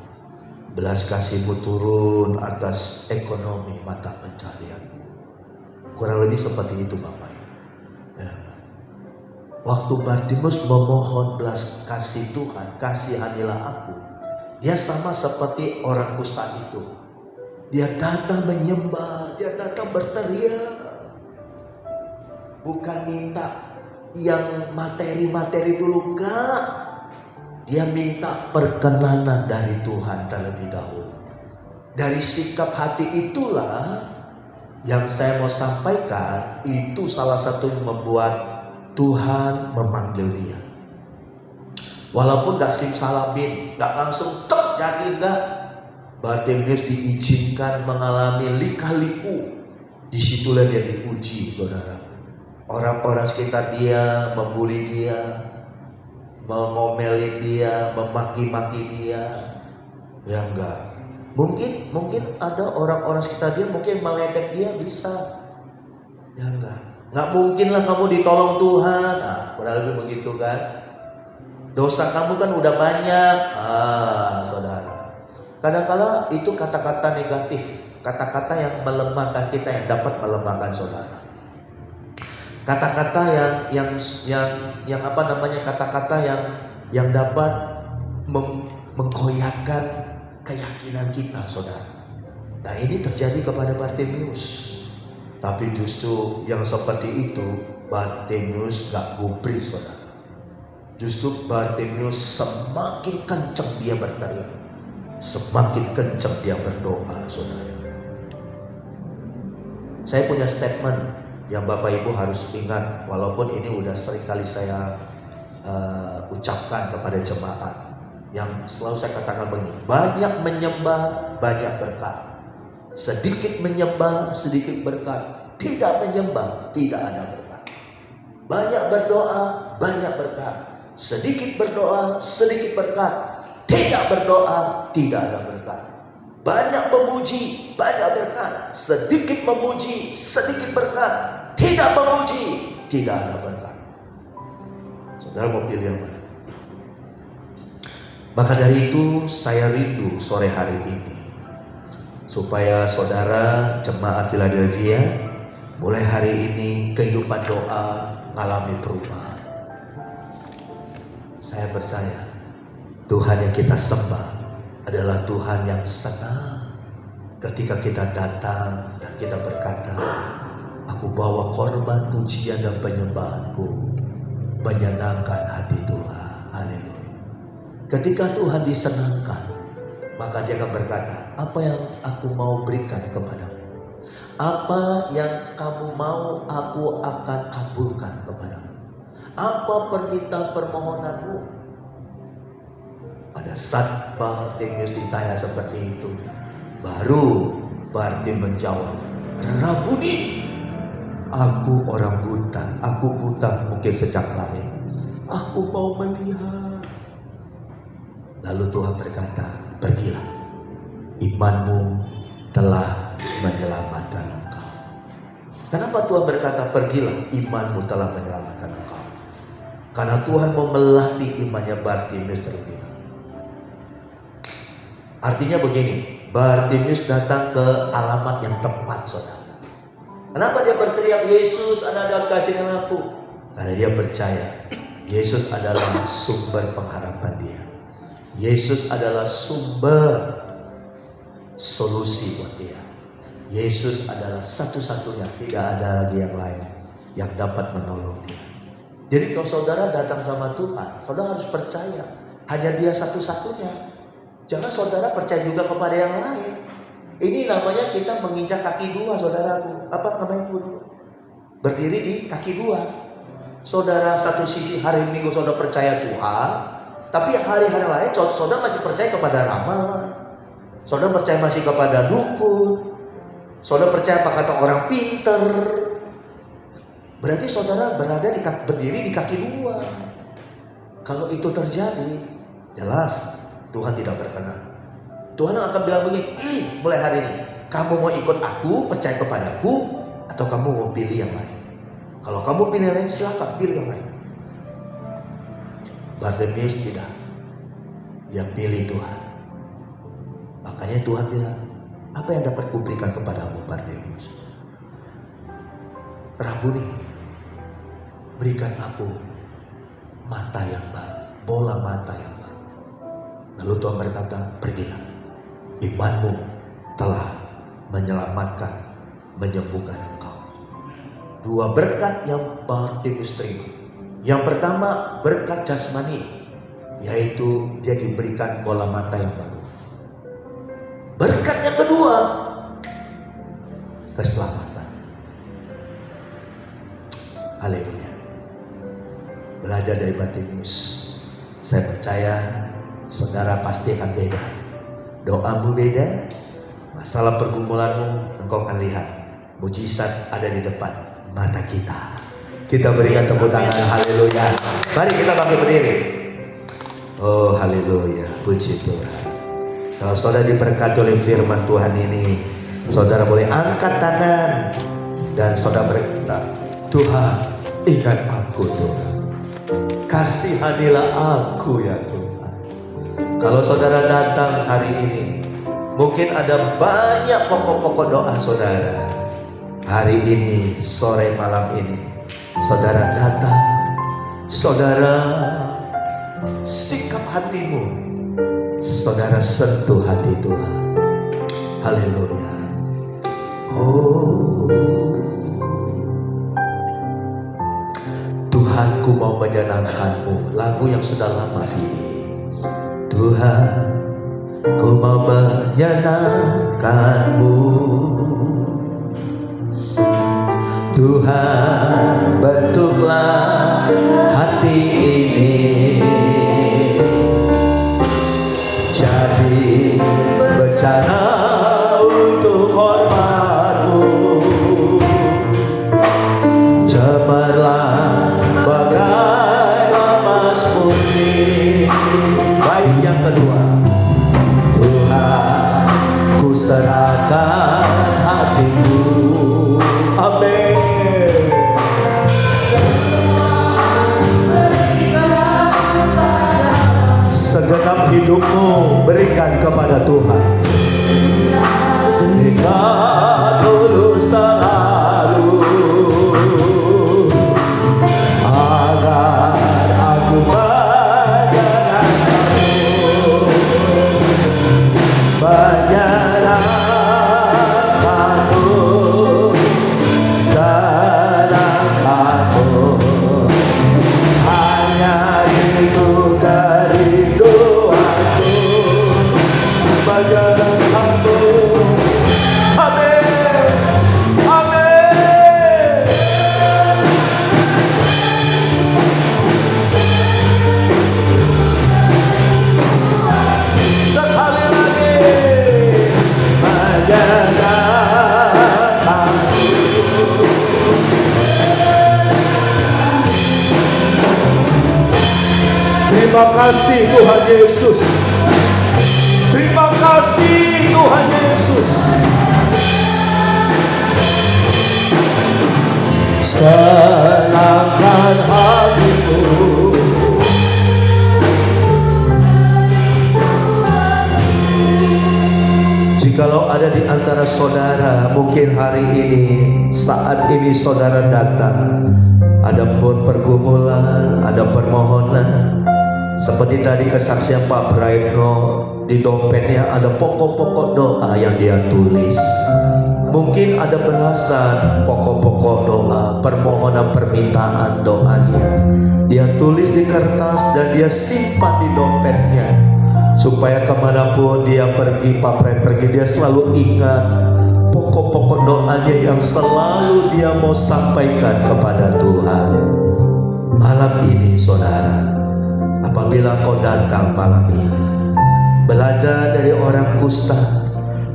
belas kasih-Mu turun atas ekonomi mata pencarianku. Kurang lebih seperti itu Bapak. Ya. Waktu Bartimius memohon belas kasih Tuhan, kasihanilah aku, dia sama seperti orang kusta itu. Dia datang menyembah, dia datang berteriak. Bukan minta yang materi-materi dulu, enggak. Dia minta perkenanan dari Tuhan terlebih dahulu. Dari sikap hati itulah yang saya mau sampaikan, itu salah satu yang membuat Tuhan memanggil dia. Walaupun gak simsalabim, gak langsung tek jadi enggak. Bartimius diizinkan mengalami lika-liku. Disitulah dia diuji, saudara. Orang-orang sekitar dia membuli dia, mengomelin dia, memaki-maki dia. Ya enggak. Mungkin ada orang-orang sekitar dia mungkin meledek dia, bisa. Ya enggak. Enggak mungkin lah kamu ditolong Tuhan. Nah, kurang lebih begitu kan. Dosa kamu kan udah banyak. Saudara. Kadang-kala itu kata-kata negatif, kata-kata yang melemahkan kita, yang dapat melemahkan saudara. Kata-kata yang apa namanya, kata-kata yang dapat mengkoyakkan keyakinan kita, saudara. Nah, ini terjadi kepada Bartimius. Tapi justru yang seperti itu Bartimius gak gubris, saudara. Justru Bartimeus semakin kencang dia berteriak, semakin kencang dia berdoa, saudara. Saya punya statement yang Bapak Ibu harus ingat, walaupun ini udah sering kali saya ucapkan kepada jemaat, yang selalu saya katakan begini: banyak menyembah, banyak berkat. Sedikit menyembah, sedikit berkat. Tidak menyembah, tidak ada berkat. Banyak berdoa, banyak berkat. Sedikit berdoa, sedikit berkat. Tidak berdoa, tidak ada berkat. Banyak memuji, banyak berkat. Sedikit memuji, sedikit berkat. Tidak memuji, tidak ada berkat. Saudara mau pilih yang mana? Maka dari itu saya rindu sore hari ini, supaya saudara jemaat Philadelphia mulai hari ini kehidupan doa mengalami perubahan. Saya percaya Tuhan yang kita sembah adalah Tuhan yang senang ketika kita datang dan kita berkata, aku bawa korban pujian dan penyembahanku menyenangkan hati Tuhan. Haleluya. Ketika Tuhan disenangkan, maka dia akan berkata, apa yang aku mau berikan kepadamu, apa yang kamu mau aku akan kabulkan kepadamu. Apa permintaan permohonanmu? Pada saat Bartimeus ditanya seperti itu, baru Bartimeus menjawab, Rabuni, aku orang buta, aku buta mungkin sejak lahir, aku mau melihat. Lalu Tuhan berkata, pergilah, imanmu telah menyelamatkan engkau. Kenapa Tuhan berkata pergilah, imanmu telah menyelamatkan engkau? Karena Tuhan mau melatih imannya Bartimeus terlebih dahulu. Artinya begini, Bartimeus datang ke alamat yang tepat, saudara. Kenapa dia berteriak, Yesus, anak kasihkan aku? Karena dia percaya Yesus adalah sumber pengharapan dia. Yesus adalah sumber solusi buat dia. Yesus adalah satu-satunya, tidak ada lagi yang lain yang dapat menolong dia. Jadi kalau saudara datang sama Tuhan, saudara harus percaya hanya dia satu-satunya. Jangan saudara percaya juga kepada yang lain. Ini namanya kita menginjak kaki dua, saudaraku. Apa namanya dulu? Berdiri di kaki dua. Saudara satu sisi hari Minggu saudara percaya Tuhan, tapi hari-hari lain saudara masih percaya kepada ramalan. Saudara percaya masih kepada dukun. Saudara percaya apa kata orang pinter. Berarti saudara berdiri di kaki dua. Kalau itu terjadi, jelas Tuhan tidak berkenan. Tuhan akan bilang begini, pilih mulai hari ini. Kamu mau ikut aku, percaya kepadaku, atau kamu mau pilih yang lain. Kalau kamu pilih yang lain, silakan pilih yang lain. Bartimeus tidak, dia pilih Tuhan. Makanya Tuhan bilang, apa yang dapat kuberikan kepadamu Bartimeus? Rabuni, berikan aku mata yang baru, bola mata yang baru. Lalu Tuhan berkata, pergilah, imanmu telah menyelamatkan, menyembuhkan engkau. Dua berkat yang Bartimeus terima. Yang pertama berkat jasmani, yaitu dia diberikan bola mata yang baru. Berkat yang kedua, keselamatan. Haleluya. Belajar dari Bartimeus. Saya percaya saudara pasti akan beda. Doamu beda, masalah pergumulanmu engkau akan lihat mujizat ada di depan mata kita. Kita berikan tepuk tangan, haleluya. Mari kita bangkit berdiri. Oh haleluya, puji Tuhan. Kalau saudara diberkati oleh firman Tuhan ini, saudara boleh angkat tangan dan saudara berkata, Tuhan ingat aku Tuhan, kasihanilah aku ya Tuhan. Kalau saudara datang hari ini, mungkin ada banyak pokok-pokok doa saudara. Hari ini, sore malam ini, saudara datang, saudara sikap hatimu, saudara sentuh hati Tuhan. Haleluya. Oh Tuhan Tuhan, ku mau menyenangkan-Mu. Lagu yang sudah lama ini. Tuhan, ku mau menyenangkan-Mu. Tuhan, bentuklah hati ini jadi bencana untuk hormat-Mu. Cemerlang bagai emas murni. Baik, yang kedua. Tuhan, ku serahkan hatiku. Amin. Segenap hidupmu berikan kepada Tuhan. Hingga tulus selalu, agar aku menyenangkan-Mu, senangkan-Mu. Hanya itu kerinduanku, menyenangkan-Mu. Amin, amin. Sekali lagi, menyenangkan-Mu. Terima kasih Tuhan Yesus. Terima kasih Tuhan Yesus. Senangkan hatiku. Jikalau ada di antara saudara, mungkin hari ini, saat ini saudara datang, ada pergumulan, ada permohonan. Seperti tadi kesaksian Pak Praetno, di dompetnya ada pokok-pokok doa yang dia tulis. Mungkin ada belasan pokok-pokok doa, permohonan permintaan doanya. Dia tulis di kertas dan dia simpan di dompetnya, supaya kemanapun dia pergi, Pak Praet pergi, dia selalu ingat pokok-pokok doanya yang selalu dia mau sampaikan kepada Tuhan. Malam ini saudara, apabila kau datang malam ini, belajar dari orang kusta,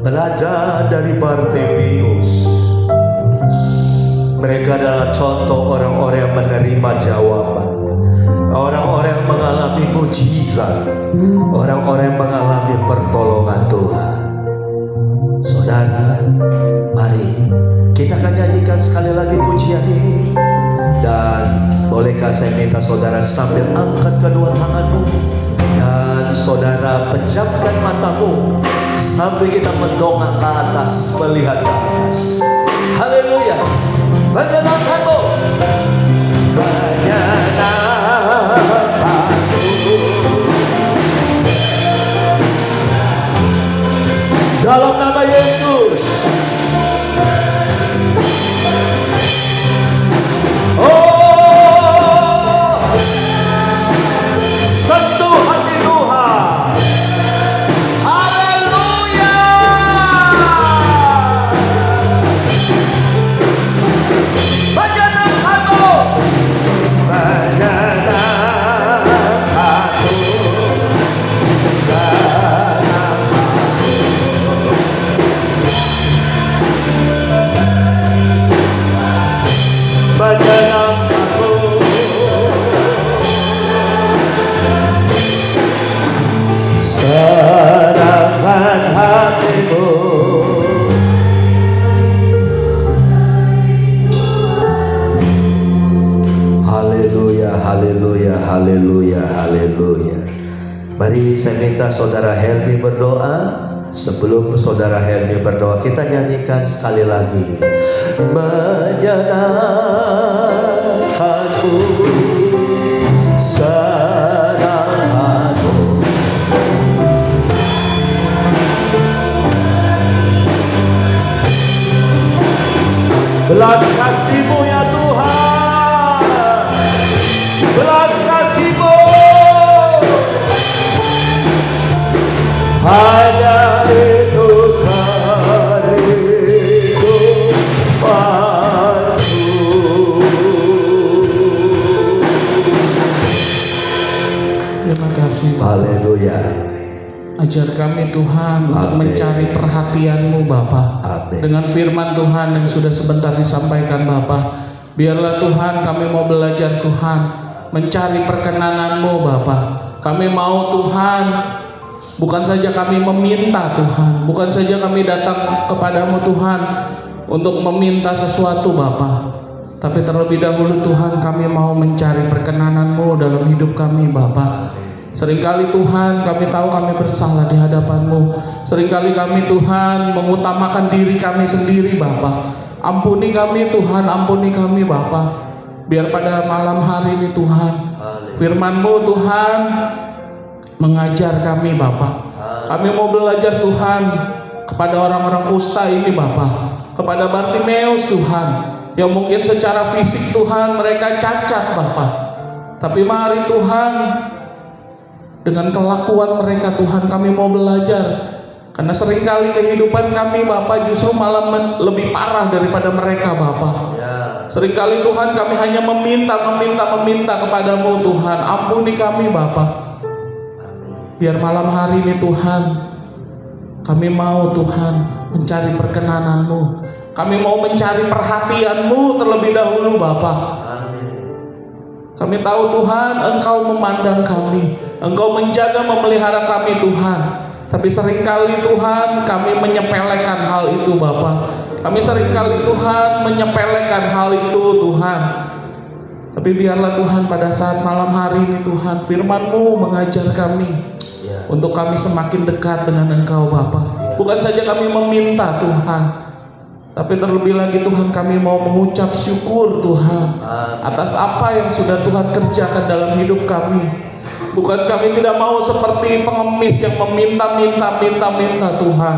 belajar dari Bartimeus. Mereka adalah contoh orang-orang yang menerima jawaban, orang-orang yang mengalami mujizat, orang-orang yang mengalami pertolongan Tuhan. Saudara, mari kita akan nyanyikan sekali lagi pujian ini. Dan bolehkah saya minta saudara sambil angkat kedua tanganmu dan saudara pejamkan matamu sambil kita mendongak ke atas, melihat ke atas. Haleluya. Menyenangkan-Mu, menyenangkan-Mu. Dalam nama Yesus. Sentuh hati Tuhan. Haleluya. Menyenangkan-Mu, menyenangkan-Mu, menyenangkan-Mu. Senangkan hatimu. Haleluya, haleluya, haleluya, haleluya. Mari saya minta saudara Helmi berdoa. Sebelum saudara Helmi berdoa, kita nyanyikan sekali lagi. Menyenangkan-Mu, senangkan-Mu. Belas kasih-Mu ya Tuhan. Ajar kami Tuhan untuk Amin. mencari perhatian-Mu Bapa. Amin. Dengan firman Tuhan yang sudah sebentar disampaikan Bapa, biarlah Tuhan kami mau belajar Tuhan mencari perkenanan-Mu Bapa. Kami mau Tuhan, bukan saja kami meminta Tuhan, bukan saja kami datang kepadamu Tuhan untuk meminta sesuatu Bapa, tapi terlebih dahulu Tuhan kami mau mencari perkenanan-Mu dalam hidup kami Bapa. Seringkali Tuhan kami tahu kami bersalah di hadapan-Mu. Seringkali kami Tuhan mengutamakan diri kami sendiri Bapa. Ampuni kami Tuhan, ampuni kami Bapa. Biar pada malam hari ini Tuhan, firman-Mu Tuhan mengajar kami Bapa. Kami mau belajar Tuhan kepada orang-orang kusta ini Bapa, kepada Bartimeus Tuhan, yang mungkin secara fisik Tuhan mereka cacat Bapa. Tapi mari Tuhan, dengan kelakuan mereka Tuhan kami mau belajar. Karena seringkali kehidupan kami Bapa justru malah lebih parah daripada mereka Bapa. Seringkali Tuhan kami hanya meminta kepadamu Tuhan. Ampuni kami Bapa. Biar malam hari ini Tuhan, kami mau Tuhan mencari perkenanan-Mu. Kami mau mencari perhatian-Mu terlebih dahulu Bapa. Kami tahu Tuhan Engkau memandang kami, Engkau menjaga memelihara kami Tuhan. Tapi seringkali Tuhan kami menyepelekan hal itu Bapa. Kami seringkali Tuhan menyepelekan hal itu Tuhan. Tapi biarlah Tuhan pada saat malam hari ini Tuhan, firman-Mu mengajar kami untuk kami semakin dekat dengan Engkau Bapa. Bukan saja kami meminta Tuhan, tapi terlebih lagi Tuhan kami mau mengucap syukur Tuhan atas apa yang sudah Tuhan kerjakan dalam hidup kami. Bukan kami tidak mau seperti pengemis yang meminta Tuhan,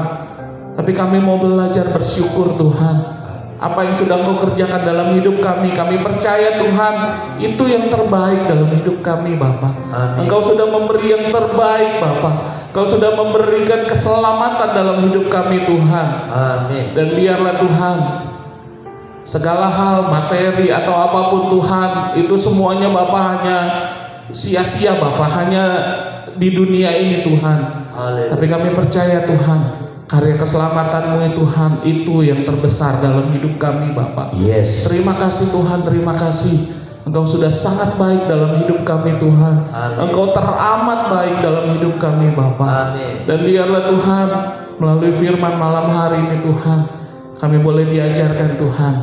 tapi kami mau belajar bersyukur Tuhan. Apa yang sudah Engkau kerjakan dalam hidup kami, kami percaya Tuhan itu yang terbaik dalam hidup kami Bapa. Engkau sudah memberi yang terbaik Bapa. Engkau sudah memberikan keselamatan dalam hidup kami Tuhan. Amin. Dan biarlah Tuhan, segala hal materi atau apapun Tuhan, itu semuanya Bapa hanya sia-sia Bapa, hanya di dunia ini Tuhan. Tapi kami percaya Tuhan, karya keselamatan-Mu Tuhan itu yang terbesar dalam hidup kami Bapa. Yes. Terima kasih Tuhan, terima kasih. Engkau sudah sangat baik dalam hidup kami Tuhan. Amin. Engkau teramat baik dalam hidup kami Bapa. Amin. Dan biarlah Tuhan, melalui firman malam hari ini Tuhan, kami boleh diajarkan Tuhan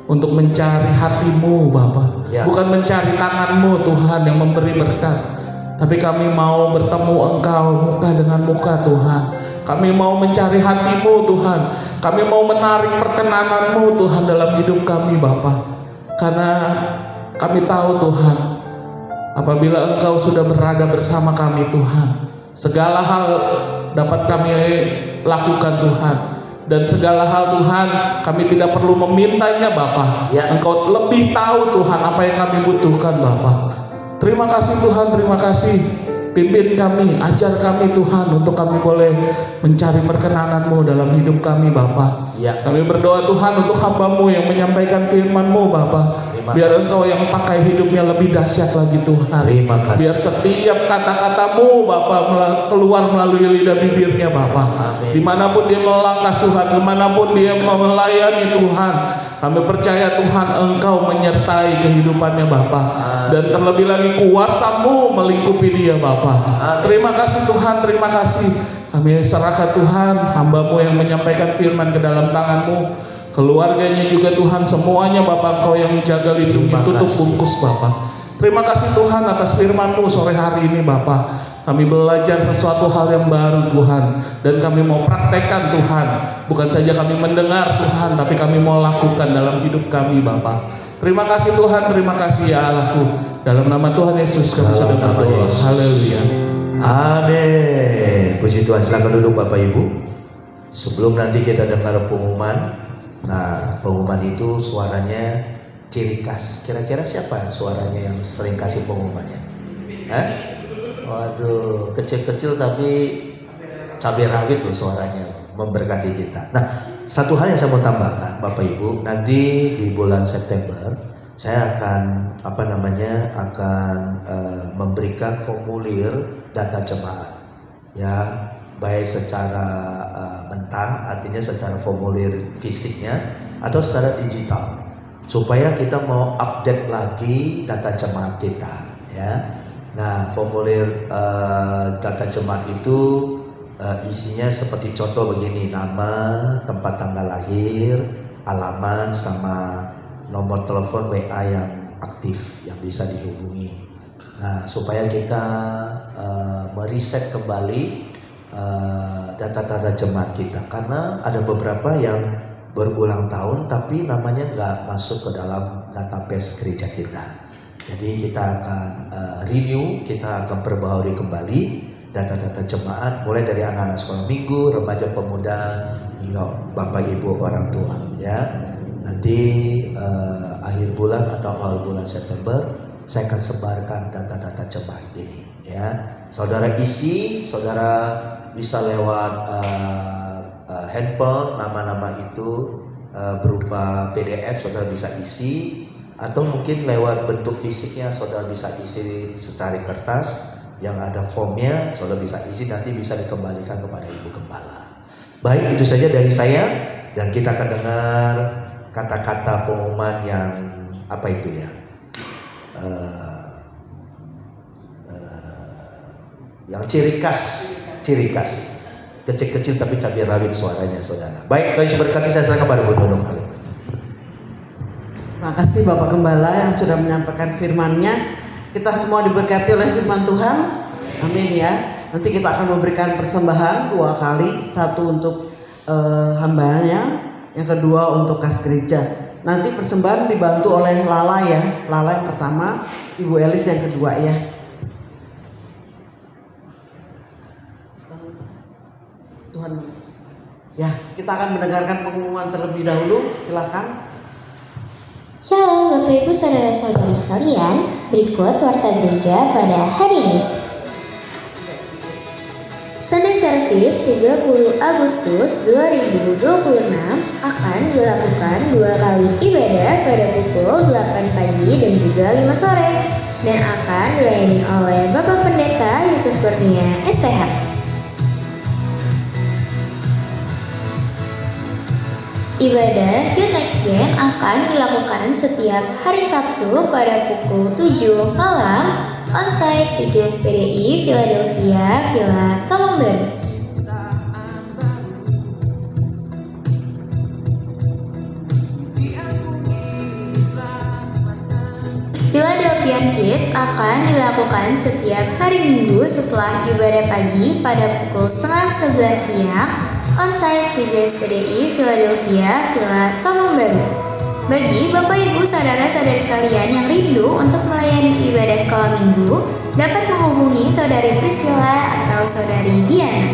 untuk mencari hati-Mu Bapa. Bukan mencari tangan-Mu Tuhan yang memberi berkat, tapi kami mau bertemu Engkau muka dengan muka Tuhan. Kami mau mencari hati-Mu Tuhan. Kami mau menarik perkenanan-Mu Tuhan dalam hidup kami Bapa. Karena kami tahu Tuhan, apabila Engkau sudah berada bersama kami Tuhan, segala hal dapat kami lakukan Tuhan. Dan segala hal Tuhan kami tidak perlu memintanya Bapa. Engkau lebih tahu Tuhan apa yang kami butuhkan Bapa. Terima kasih Tuhan, terima kasih. Pimpin kami, ajar kami Tuhan untuk kami boleh mencari perkenanan-Mu dalam hidup kami Bapa. Kami berdoa Tuhan untuk hamba-Mu yang menyampaikan firman-Mu Bapa. Biar Engkau yang pakai hidupnya lebih dahsyat lagi Tuhan. Terima kasih. Biar setiap kata-kata-Mu Bapa keluar melalui lidah bibirnya Bapa. Dimanapun dia melangkah Tuhan, dimanapun dia melayani Tuhan, kami percaya Tuhan Engkau menyertai kehidupannya Bapa. Dan terlebih lagi kuasa-Mu melingkupi dia Bapa. Terima kasih Tuhan, terima kasih. Kami serahkan Tuhan hamba-Mu yang menyampaikan firman ke dalam tangan-Mu, keluarganya juga Tuhan, semuanya Bapa Engkau yang menjaga, lindungi, tutup bungkus Bapa. Terima kasih Tuhan atas firman-Mu sore hari ini Bapa. Kami belajar sesuatu hal yang baru Tuhan, dan kami mau praktekkan Tuhan. Bukan saja kami mendengar Tuhan, tapi kami mau lakukan dalam hidup kami Bapa. Terima kasih Tuhan, terima kasih ya Allahku. Dalam nama Tuhan Yesus kami sudah berdoa. Haleluya. Amin. Puji Tuhan. Silakan duduk Bapak Ibu. Sebelum nanti kita dengar pengumuman. Nah, pengumuman itu suaranya ciri khas. Kira-kira siapa suaranya yang sering kasih pengumumannya? Waduh, kecil-kecil tapi cabai rawit loh suaranya, memberkati kita. Nah, satu hal yang saya mau tambahkan Bapak Ibu, nanti di bulan September saya akan memberikan formulir data jemaat. Ya, baik secara mentah, artinya secara formulir fisiknya, atau secara digital, supaya kita mau update lagi data jemaat kita, ya. Nah, formulir data jemaat itu isinya seperti contoh begini: nama, tempat tanggal lahir, alamat, sama nomor telepon WA yang aktif yang bisa dihubungi. Nah, supaya kita meriset kembali data-data jemaat kita, karena ada beberapa yang berulang tahun tapi namanya nggak masuk ke dalam database gereja kita. Jadi kita akan renew, kita akan perbaharui kembali data-data jemaat, mulai dari anak-anak sekolah minggu, remaja pemuda, hingga bapak ibu orang tua, ya. Nanti akhir bulan atau awal bulan September saya akan sebarkan data-data jemaat ini, ya. Saudara isi, saudara bisa lewat handphone, nama-nama itu berupa PDF saudara bisa isi, atau mungkin lewat bentuk fisiknya saudara bisa isi secara kertas yang ada formnya, saudara bisa isi, nanti bisa dikembalikan kepada Ibu Gembala. Baik, itu saja dari saya, dan kita akan dengar kata-kata pengumuman yang apa itu ya, yang ciri khas, kecil-kecil tapi cabai rawit suaranya saudara. Baik, Tuhan berkati, saya serahkan kepada Bu Nunung. Terima kasih Bapak Gembala yang sudah menyampaikan firman-Nya. Kita semua diberkati oleh firman Tuhan. Amin ya. Nanti kita akan memberikan persembahan 2 kali, satu untuk hambanya, yang kedua untuk kas gereja. Nanti persembahan dibantu oleh Lala ya. Lala yang pertama, Ibu Elis yang kedua ya. Tuhan. Ya, kita akan mendengarkan pengumuman terlebih dahulu. Silakan. Shalom Bapak Ibu Saudara-saudari sekalian, berikut warta gereja pada hari ini. Sunday Service 30 Agustus 2026 akan dilakukan 2 kali ibadah pada pukul 8 pagi dan juga 5 sore, dan akan dilayani oleh Bapak Pendeta Yusuf Kurnia STH. Ibadah Youth Next Gen akan dilakukan setiap hari Sabtu pada pukul 7 malam onsite di GSPDI Philadelphia, Villa Tomongben. Philadelphian Kids akan dilakukan setiap hari Minggu setelah ibadah pagi pada pukul 10:30 siang onsite di GSPDI Philadelphia, Villa Tomongben. Bagi Bapak Ibu Saudara-saudari sekalian yang rindu untuk melayani ibadah sekolah minggu, dapat menghubungi Saudari Priscilla atau Saudari Diana.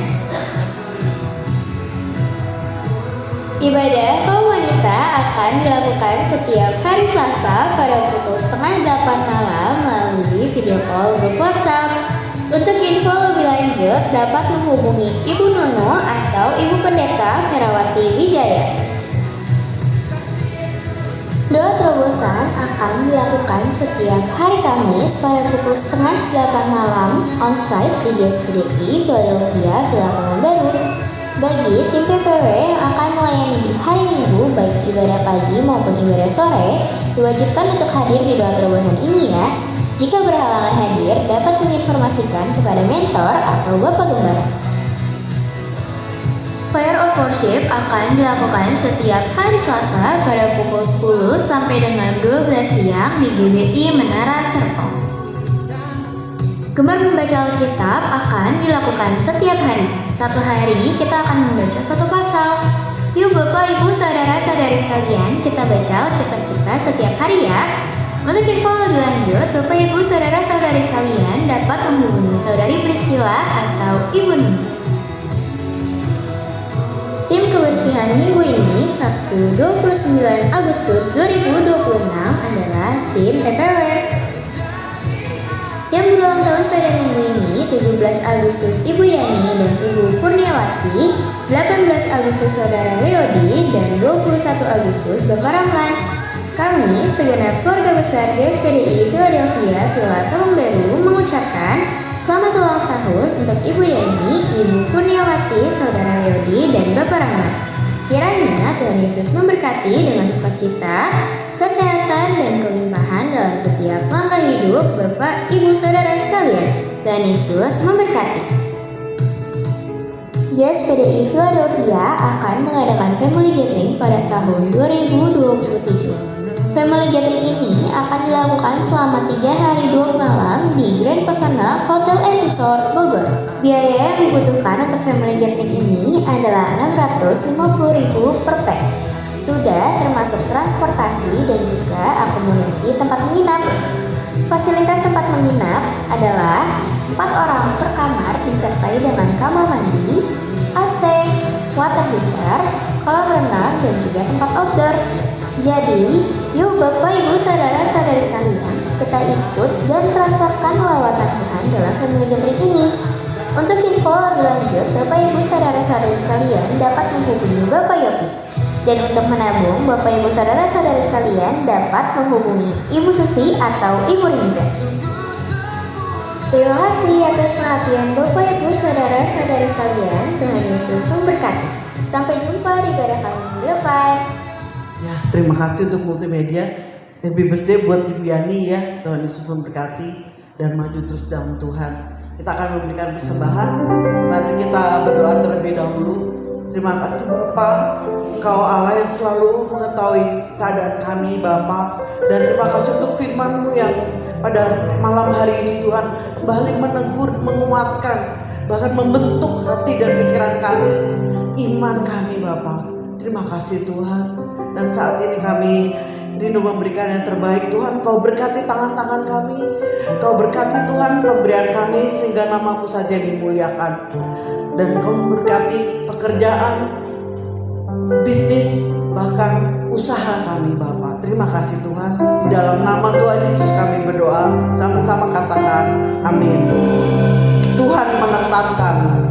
Ibadah kaum wanita akan dilakukan setiap hari Selasa pada pukul 7:30 malam melalui video call grup WhatsApp. Untuk info lebih lanjut dapat menghubungi Ibu Nono atau Ibu Pendeta Ferawati Wijaya. Doa terobosan akan dilakukan setiap hari Kamis pada pukul 7:30 malam onsite di GSPDI Philadelphia, Villa Tomongben. Bagi tim PPW yang akan melayani di hari Minggu baik ibadah pagi maupun ibadah sore, diwajibkan untuk hadir di doa terobosan ini ya. Jika berhalangan hadir, dapat menginformasikan kepada mentor atau Bapak Gembala. Prayer of Worship akan dilakukan setiap hari Selasa pada pukul 10 sampai dengan 12 siang di GBI Menara Serpong. Gemar membaca Alkitab akan dilakukan setiap hari. Satu hari kita akan membaca 1 pasal. Yuk Bapak Ibu Saudara-saudari sekalian, kita baca Alkitab kita setiap hari ya. Untuk info lebih lanjut, Bapak Ibu Saudara-saudari sekalian dapat menghubungi Saudari Priscilla atau Ibu Nuni. Tim kebersihan minggu ini, Sabtu 29 Agustus 2026 adalah tim PPW. Yang berulang tahun pada minggu ini, 17 Agustus Ibu Yani dan Ibu Kurniawati, 18 Agustus Saudara Leodi, dan 21 Agustus Bapak Ramlan. Kami, segenap keluarga besar GSPDI Philadelphia, Villa Tomongben mengucapkan Selamat ulang tahun untuk Ibu Yani, Ibu Kurniawati, Saudara Leodi, dan Bapak Rahmat. Kiranya Tuhan Yesus memberkati dengan sukacita, kesehatan, dan kelimpahan dalam setiap langkah hidup Bapak, Ibu, Saudara sekalian. Tuhan Yesus memberkati. GES PDI Philadelphia akan mengadakan Family Gathering pada tahun 2027. Family Gathering ini akan dilakukan selama 3 hari 2 malam di Grand Pesona Hotel and Resort Bogor. Biaya yang dibutuhkan untuk Family Gathering ini adalah Rp650.000 per pax. Sudah termasuk transportasi dan juga akomodasi tempat menginap. Fasilitas tempat menginap adalah 4 orang per kamar disertai dengan kamar mandi, AC, water heater, kolam renang, dan juga tempat outdoor. Jadi, yuk Bapak, Ibu, Saudara-saudari sekalian, kita ikut dan rasakan lawatan Tuhan dalam Family Gathering ini. Untuk info lebih lanjut, Bapak, Ibu, Saudara-saudari sekalian dapat menghubungi Bapak Yopi. Dan untuk menabung, Bapak, Ibu, Saudara-saudari sekalian dapat menghubungi Ibu Susi atau Ibu Rinja. Terima kasih atas perhatian Bapak, Ibu, Saudara-saudari sekalian. Tuhan Yesus memberkati. Sampai jumpa di ibadah kami minggu depan. Ya, terima kasih untuk multimedia. Happy birthday buat Ibu Yani ya. Tuhan Yesus memberkati dan maju terus dalam Tuhan. Kita akan memberikan persembahan. Mari kita berdoa terlebih dahulu. Terima kasih Bapa, Engkau Allah yang selalu mengetahui keadaan kami Bapa. Dan terima kasih untuk firman-Mu yang pada malam hari ini Tuhan kembali menegur, menguatkan, bahkan membentuk hati dan pikiran kami, iman kami Bapa. Terima kasih Tuhan. Dan saat ini kami rindu memberikan yang terbaik Tuhan. Kau berkati tangan-tangan kami, Kau berkati Tuhan pemberian kami sehingga nama-Mu saja dimuliakan. Dan Kau berkati pekerjaan, bisnis, bahkan usaha kami Bapa. Terima kasih Tuhan. Di dalam nama Tuhan Yesus kami berdoa. Sama-sama katakan amin. Tuhan menetapkan.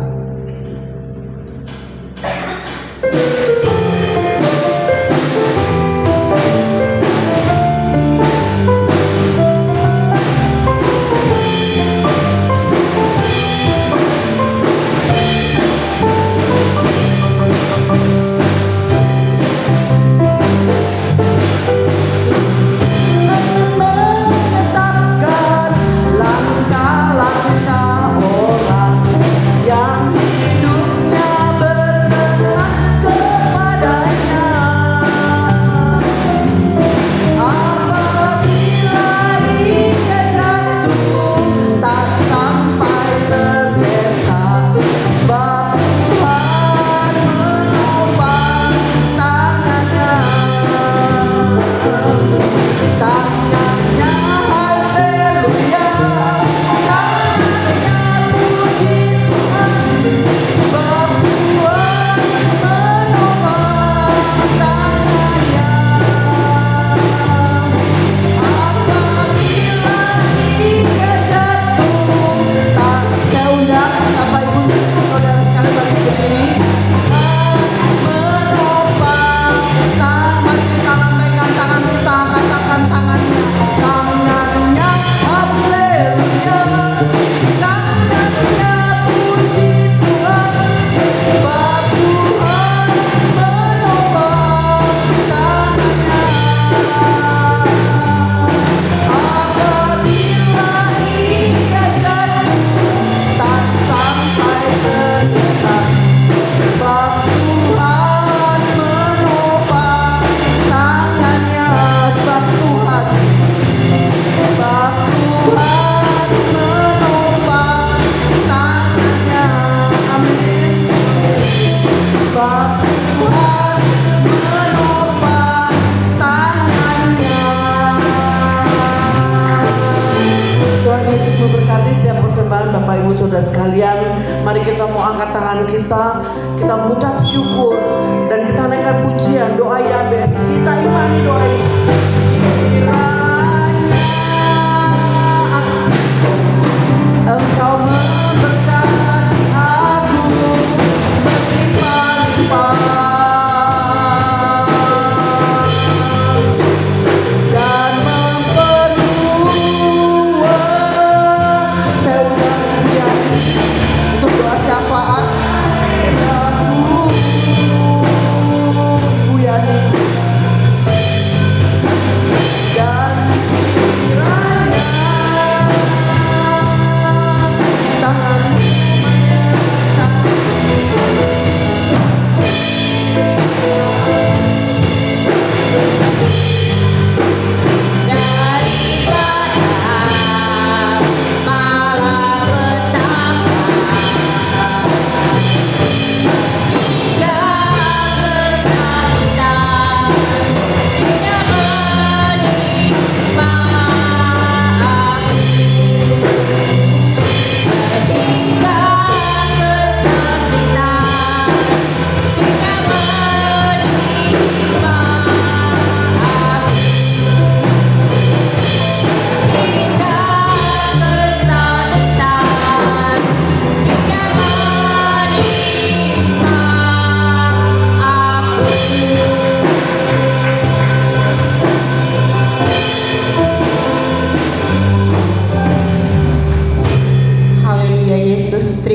Saudara sekalian, mari kita mau angkat tangan kita mengucap syukur dan kita naikkan pujian, doa Yabes. Kita imani doa ini. Kiranya Engkau memberkati aku berlimpah-limpah dan memperluas segala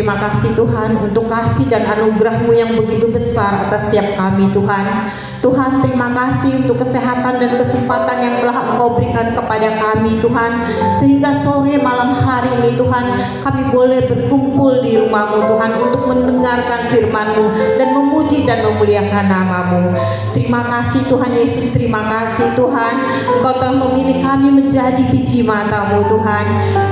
terima kasih Tuhan untuk kasih dan anugerah-Mu yang begitu besar atas setiap kami Tuhan. Tuhan, terima kasih untuk kesehatan dan kesempatan yang telah Engkau berikan kepada kami Tuhan, sehingga sore malam hari ini Tuhan kami boleh berkumpul di rumah-Mu Tuhan untuk mendengarkan firman-Mu dan memuji dan memuliakan nama-Mu. Terima kasih Tuhan Yesus, terima kasih Tuhan Engkau telah memilih kami menjadi biji mata-Mu Tuhan.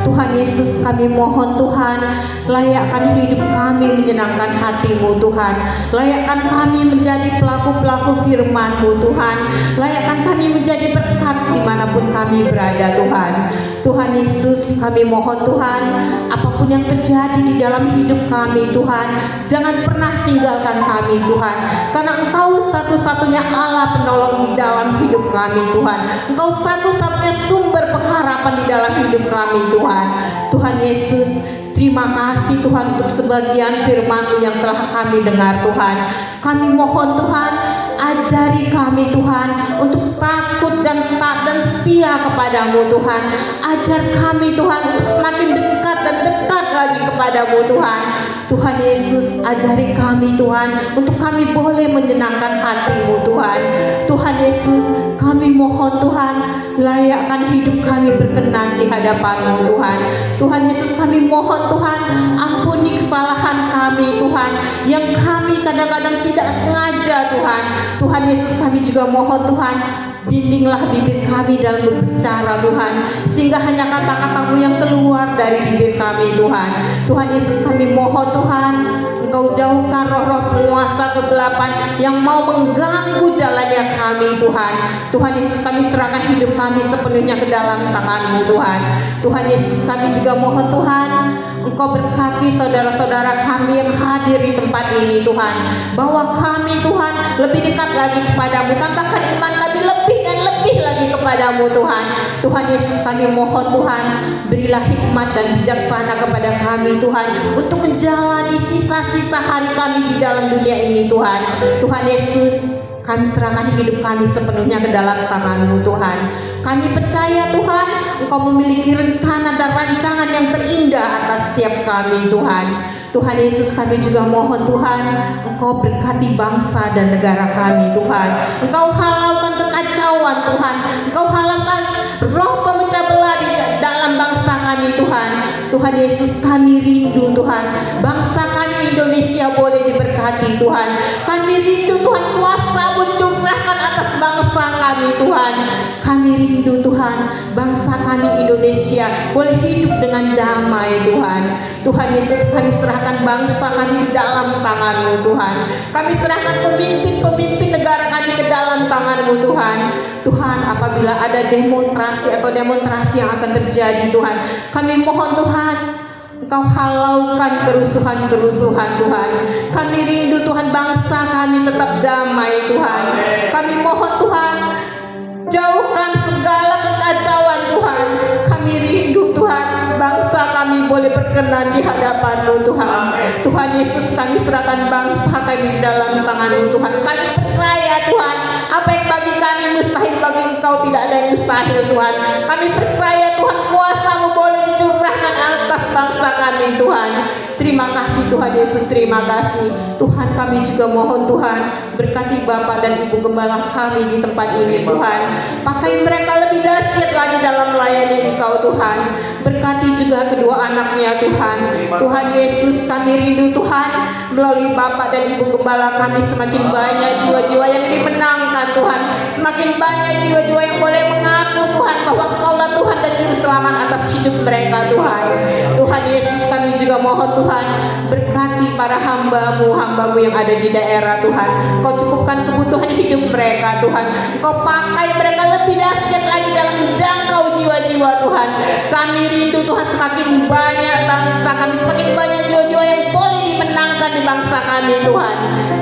Tuhan Yesus, kami mohon Tuhan, layakkan hidup kami menyenangkan hati-Mu Tuhan, layakkan kami menjadi pelaku-pelaku firman-Mu Tuhan, layakkan kami menjadi berkat dimanapun kami berada Tuhan. Tuhan Yesus, kami mohon Tuhan, apapun yang terjadi di dalam hidup kami Tuhan, jangan pernah tinggalkan kami Tuhan, karena Engkau satu-satunya Allah penolong di dalam hidup kami Tuhan. Engkau satu-satunya sumber pengharapan di dalam hidup kami Tuhan. Tuhan Yesus, terima kasih Tuhan untuk sebagian firman-Mu yang telah kami dengar Tuhan. Kami mohon Tuhan, ajari kami Tuhan untuk takut dan taat dan setia kepadamu Tuhan. Ajar kami Tuhan untuk semakin dekat dan dekat lagi kepadamu Tuhan. Tuhan Yesus, ajari kami Tuhan untuk kami boleh menyenangkan hati-Mu Tuhan. Tuhan Yesus, kami mohon Tuhan, layakkan hidup kami berkenan di hadapan-Mu Tuhan. Tuhan Yesus, kami mohon Tuhan, ampuni kesalahan kami Tuhan, yang kami kadang-kadang tidak sengaja Tuhan. Tuhan Yesus, kami juga mohon Tuhan, bimbinglah bibir kami dalam berbicara Tuhan, sehingga hanya kata-kata-Mu yang keluar dari bibir kami Tuhan. Tuhan Yesus, kami mohon Tuhan, Engkau jauhkan roh-roh penguasa kegelapan yang mau mengganggu jalannya kami Tuhan. Tuhan Yesus, kami serahkan hidup kami sepenuhnya ke dalam tangan-Mu Tuhan. Tuhan Yesus, kami juga mohon Tuhan, Engkau berkati saudara-saudara kami yang hadir di tempat ini Tuhan, bahwa kami Tuhan lebih dekat lagi kepadamu, tambahkan iman kami lebih dan lebih lagi kepadamu Tuhan. Tuhan Yesus, kami mohon Tuhan, berilah hikmat dan bijaksana kepada kami Tuhan, untuk menjalani sisa-sisa hari kami di dalam dunia ini Tuhan. Tuhan Yesus, kami serahkan hidup kami sepenuhnya ke dalam tangan-Mu Tuhan. Kami percaya Tuhan, Engkau memiliki rencana dan rancangan yang terindah atas setiap kami Tuhan. Tuhan Yesus, kami juga mohon Tuhan, Engkau berkati bangsa dan negara kami Tuhan. Engkau halaukan kekacauan Tuhan, Engkau halaukan roh pemecah belah di dalam bangsa kami Tuhan. Tuhan Yesus, kami rindu Tuhan, bangsa kami Indonesia boleh diberkati Tuhan. Kami rindu Tuhan, kuasa-Mu curahkan atas bangsa kami Tuhan. Kami rindu Tuhan, bangsa kami Indonesia boleh hidup dengan damai Tuhan. Tuhan Yesus, kami serahkan bangsa kami ke dalam tangan-Mu Tuhan. Kami serahkan pemimpin-pemimpin negara kami ke dalam tangan-Mu Tuhan. Tuhan, apabila ada demonstrasi yang akan terjadi Tuhan, kami mohon Tuhan, Engkau halaukan kerusuhan-kerusuhan Tuhan. Kami rindu Tuhan, bangsa kami tetap damai Tuhan. Kami mohon Tuhan, jauhkan segala kekacauan Tuhan. Kami rindu Tuhan, bangsa kami boleh berkenan di hadapan-Mu Tuhan. Tuhan Yesus, kami serahkan bangsa kami dalam tangan-Mu Tuhan. Kami percaya Tuhan, apa yang bagi kami mustahil, bagi Engkau tidak ada yang mustahil Tuhan. Kami percaya Tuhan, kuasa-Mu boleh dicurahkan atas bangsa kami Tuhan. Terima kasih Tuhan Yesus, terima kasih Tuhan. Kami juga mohon Tuhan, berkati Bapak dan Ibu Gembala kami di tempat ini Tuhan. Pakai mereka lebih dahsyat lagi dalam melayani Engkau Tuhan. Berkati juga kedua anaknya Tuhan. Tuhan Yesus, kami rindu Tuhan, melalui Bapak dan Ibu Gembala kami semakin banyak jiwa-jiwa yang dimenangkan Tuhan. Semakin banyak jiwa-jiwa yang boleh mengaku Tuhan bahwa Engkaulah Tuhan dan Juru Selamat atas hidup mereka Tuhan. Tuhan Yesus, kami juga mohon Tuhan, berkati para hamba-Mu yang ada di daerah Tuhan. Kau cukupkan kebutuhan hidup mereka Tuhan. Kau pakai mereka lebih dahsyat lagi dalam menjangkau jiwa-jiwa Tuhan. Kami rindu Tuhan, semakin banyak bangsa kami, semakin banyak jiwa-jiwa yang boleh dimenangkan di bangsa kami Tuhan.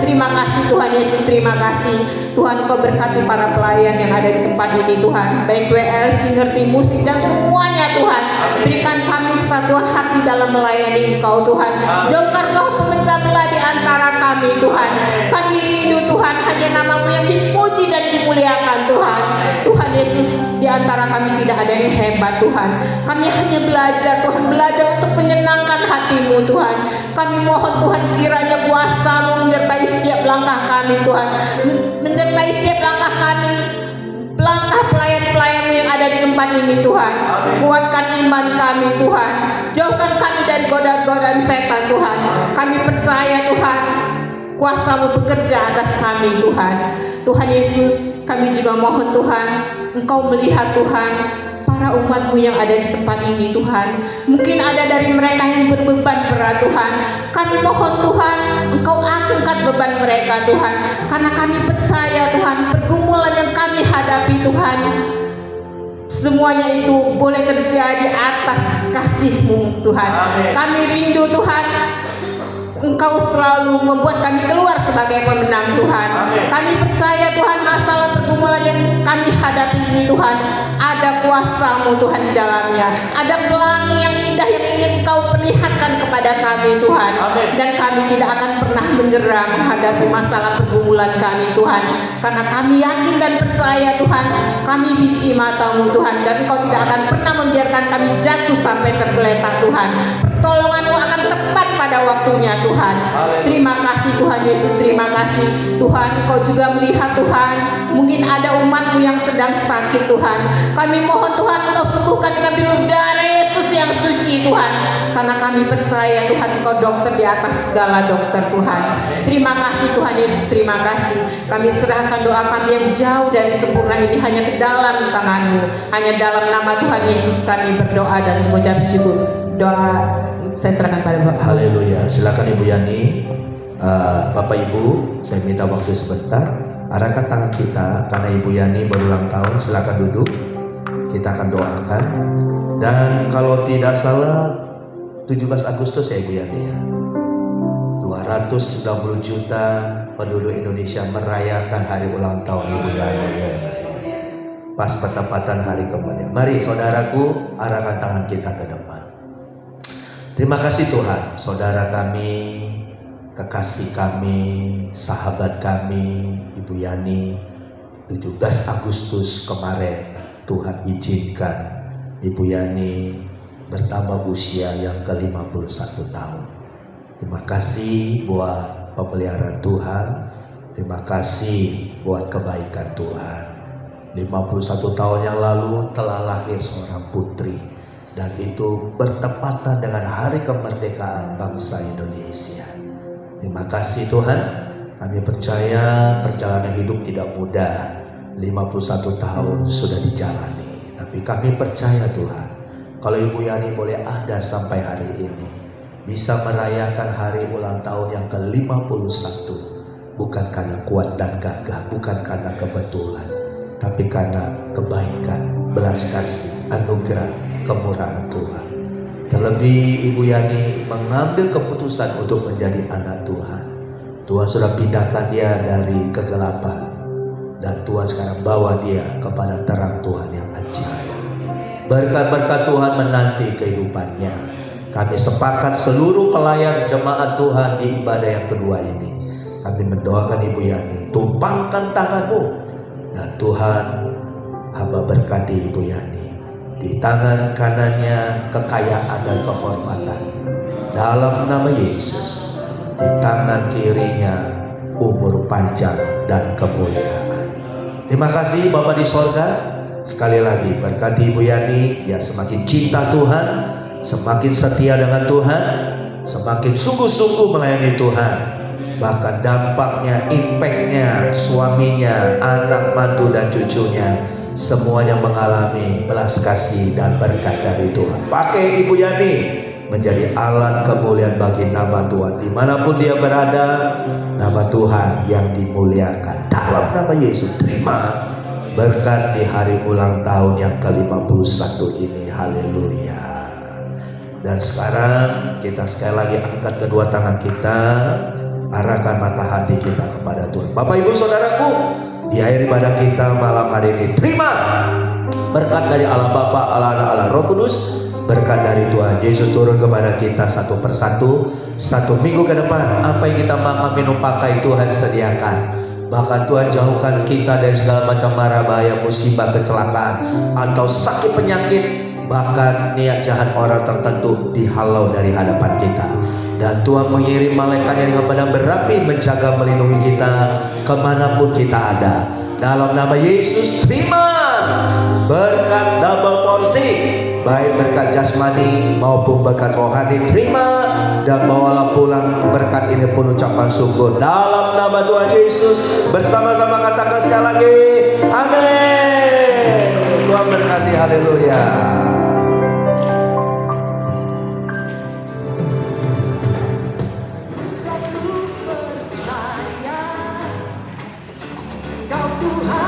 Terima kasih Tuhan Yesus, terima kasih Tuhan. Kau berkati para pelayan yang ada di tempat ini Tuhan, baik WLC, ngerti musik dan semuanya Tuhan. Berikan kami kesatuan hati dalam melayani Engkau Tuhan. Jauhkan roh pemecah belah di antara kami Tuhan. Kami rindu Tuhan, hanya nama-Mu yang dipuji dan dimuliakan Tuhan. Tuhan Yesus, di antara kami tidak ada yang hebat Tuhan. Kami hanya belajar Tuhan, belajar untuk menyenangkan hati-Mu Tuhan. Kami mohon Tuhan kiranya kuasa-Mu menyertai setiap langkah kami Tuhan, menyertai setiap langkah kami, langkah pelayan-pelayan-Mu yang ada di tempat ini Tuhan. Kuatkan iman kami Tuhan, jauhkan kami dari godaan-godaan setan Tuhan. Kami percaya Tuhan, kuasa-Mu bekerja atas kami Tuhan. Tuhan Yesus, kami juga mohon Tuhan, Engkau melihat Tuhan para umat-Mu yang ada di tempat ini Tuhan. Mungkin ada dari mereka yang berbeban berat Tuhan. Kami mohon Tuhan, Engkau angkat beban mereka Tuhan. Karena kami percaya Tuhan, pergumulan yang kami hadapi Tuhan, semuanya itu boleh terjadi atas kasih-Mu Tuhan. Kami rindu Tuhan, Engkau selalu membuat kami keluar sebagai pemenang Tuhan. Kami percaya Tuhan, masalah pergumulan yang kami hadapi ini Tuhan, ada kuasa-Mu Tuhan di dalamnya. Ada pelangi yang indah yang ingin Engkau perlihatkan kepada kami Tuhan. Dan kami tidak akan pernah menyerah menghadapi masalah pergumulan kami Tuhan. Karena kami yakin dan percaya Tuhan, kami biji mata-Mu Tuhan, dan Engkau tidak akan pernah membiarkan kami jatuh sampai tergeletak Tuhan. Pertolongan-Mu akan tepat pada waktunya Tuhan. Terima kasih Tuhan Yesus, terima kasih Tuhan. Kau juga melihat Tuhan, mungkin ada umat-Mu yang sedang sakit Tuhan. Kami mohon Tuhan, Engkau sembuhkan kami dengan darah Yesus yang suci Tuhan. Karena kami percaya Tuhan, Engkau dokter di atas segala dokter Tuhan. Terima kasih Tuhan Yesus, terima kasih. Kami serahkan doa kami yang jauh dari sempurna ini hanya ke dalam tangan-Mu. Hanya dalam nama Tuhan Yesus kami berdoa dan mengucap syukur. Doa saya serahkan pada Bapak. Haleluya. Silakan Ibu Yani. Bapak Ibu, saya minta waktu sebentar. Arahkan tangan kita karena Ibu Yani berulang tahun. Silakan duduk. Kita akan doakan. Dan kalau tidak salah 17 Agustus ya Ibu Yani ya. 290 juta penduduk Indonesia merayakan hari ulang tahun Ibu Yani ya. Pas bertepatan hari kemerdekaan. Mari saudaraku, arahkan tangan kita ke depan. Terima kasih Tuhan, saudara kami, kekasih kami, sahabat kami, Ibu Yani, 17 Agustus kemarin Tuhan izinkan Ibu Yani bertambah usia yang ke-51 tahun. Terima kasih buat pemeliharaan Tuhan, terima kasih buat kebaikan Tuhan. 51 tahun yang lalu telah lahir seorang putri, dan itu bertepatan dengan hari kemerdekaan bangsa Indonesia. Terima kasih Tuhan. Kami percaya perjalanan hidup tidak mudah. 51 tahun sudah dijalani. Tapi kami percaya Tuhan, kalau Ibu Yani boleh ada sampai hari ini, bisa merayakan hari ulang tahun yang ke-51, bukan karena kuat dan gagah, bukan karena kebetulan, tapi karena kebaikan, belas kasih, anugerah, kemurahan Tuhan. Terlebih Ibu Yani mengambil keputusan untuk menjadi anak Tuhan. Tuhan sudah pindahkan dia dari kegelapan, dan Tuhan sekarang bawa dia kepada terang Tuhan yang ajaib. Berkat-berkat Tuhan menanti kehidupannya. Kami sepakat seluruh pelayan jemaat Tuhan di ibadah yang kedua ini. Kami mendoakan Ibu Yani, tumpangkan tangan-Mu, dan Tuhan hamba berkati Ibu Yani. Di tangan kanannya kekayaan dan kehormatan dalam nama Yesus. Di tangan kirinya umur panjang dan kemuliaan. Terima kasih Bapa di sorga. Sekali lagi berkati Ibu Yani, dia semakin cinta Tuhan, semakin setia dengan Tuhan, semakin sungguh-sungguh melayani Tuhan. Bahkan dampaknya, impactnya, suaminya, anak, mantu dan cucunya, semuanya mengalami belas kasih dan berkat dari Tuhan. Pakai Ibu Yani menjadi alat kemuliaan bagi nama Tuhan. Dimanapun dia berada, nama Tuhan yang dimuliakan. Dalam nama Yesus, terima berkat di hari ulang tahun yang ke-51 ini. Haleluya. Dan sekarang kita sekali lagi angkat kedua tangan kita, arahkan mata hati kita kepada Tuhan. Bapak Ibu Saudaraku, di akhir ibadah kita malam hari ini, terima berkat dari Allah Bapa, Allah Anak, Allah Roh Kudus. Berkat dari Tuhan Yesus turun kepada kita satu persatu. 1 minggu ke depan, apa yang kita makan, minum, pakai, Tuhan sediakan. Bahkan Tuhan jauhkan kita dari segala macam mara bahaya, musibah, kecelakaan, atau sakit penyakit. Bahkan niat jahat orang tertentu dihalau dari hadapan kita. Dan Tuhan mengirim malaikatnya dengan pedang berapi menjaga melindungi kita kemanapun kita ada. Dalam nama Yesus, terima berkat double porsi, baik berkat jasmani maupun berkat rohani. Terima dan bawalah pulang berkat ini pun ucapan syukur. Dalam nama Tuhan Yesus, bersama-sama katakan sekali lagi, amin. Tuhan berkati, haleluya. Kau Tuhan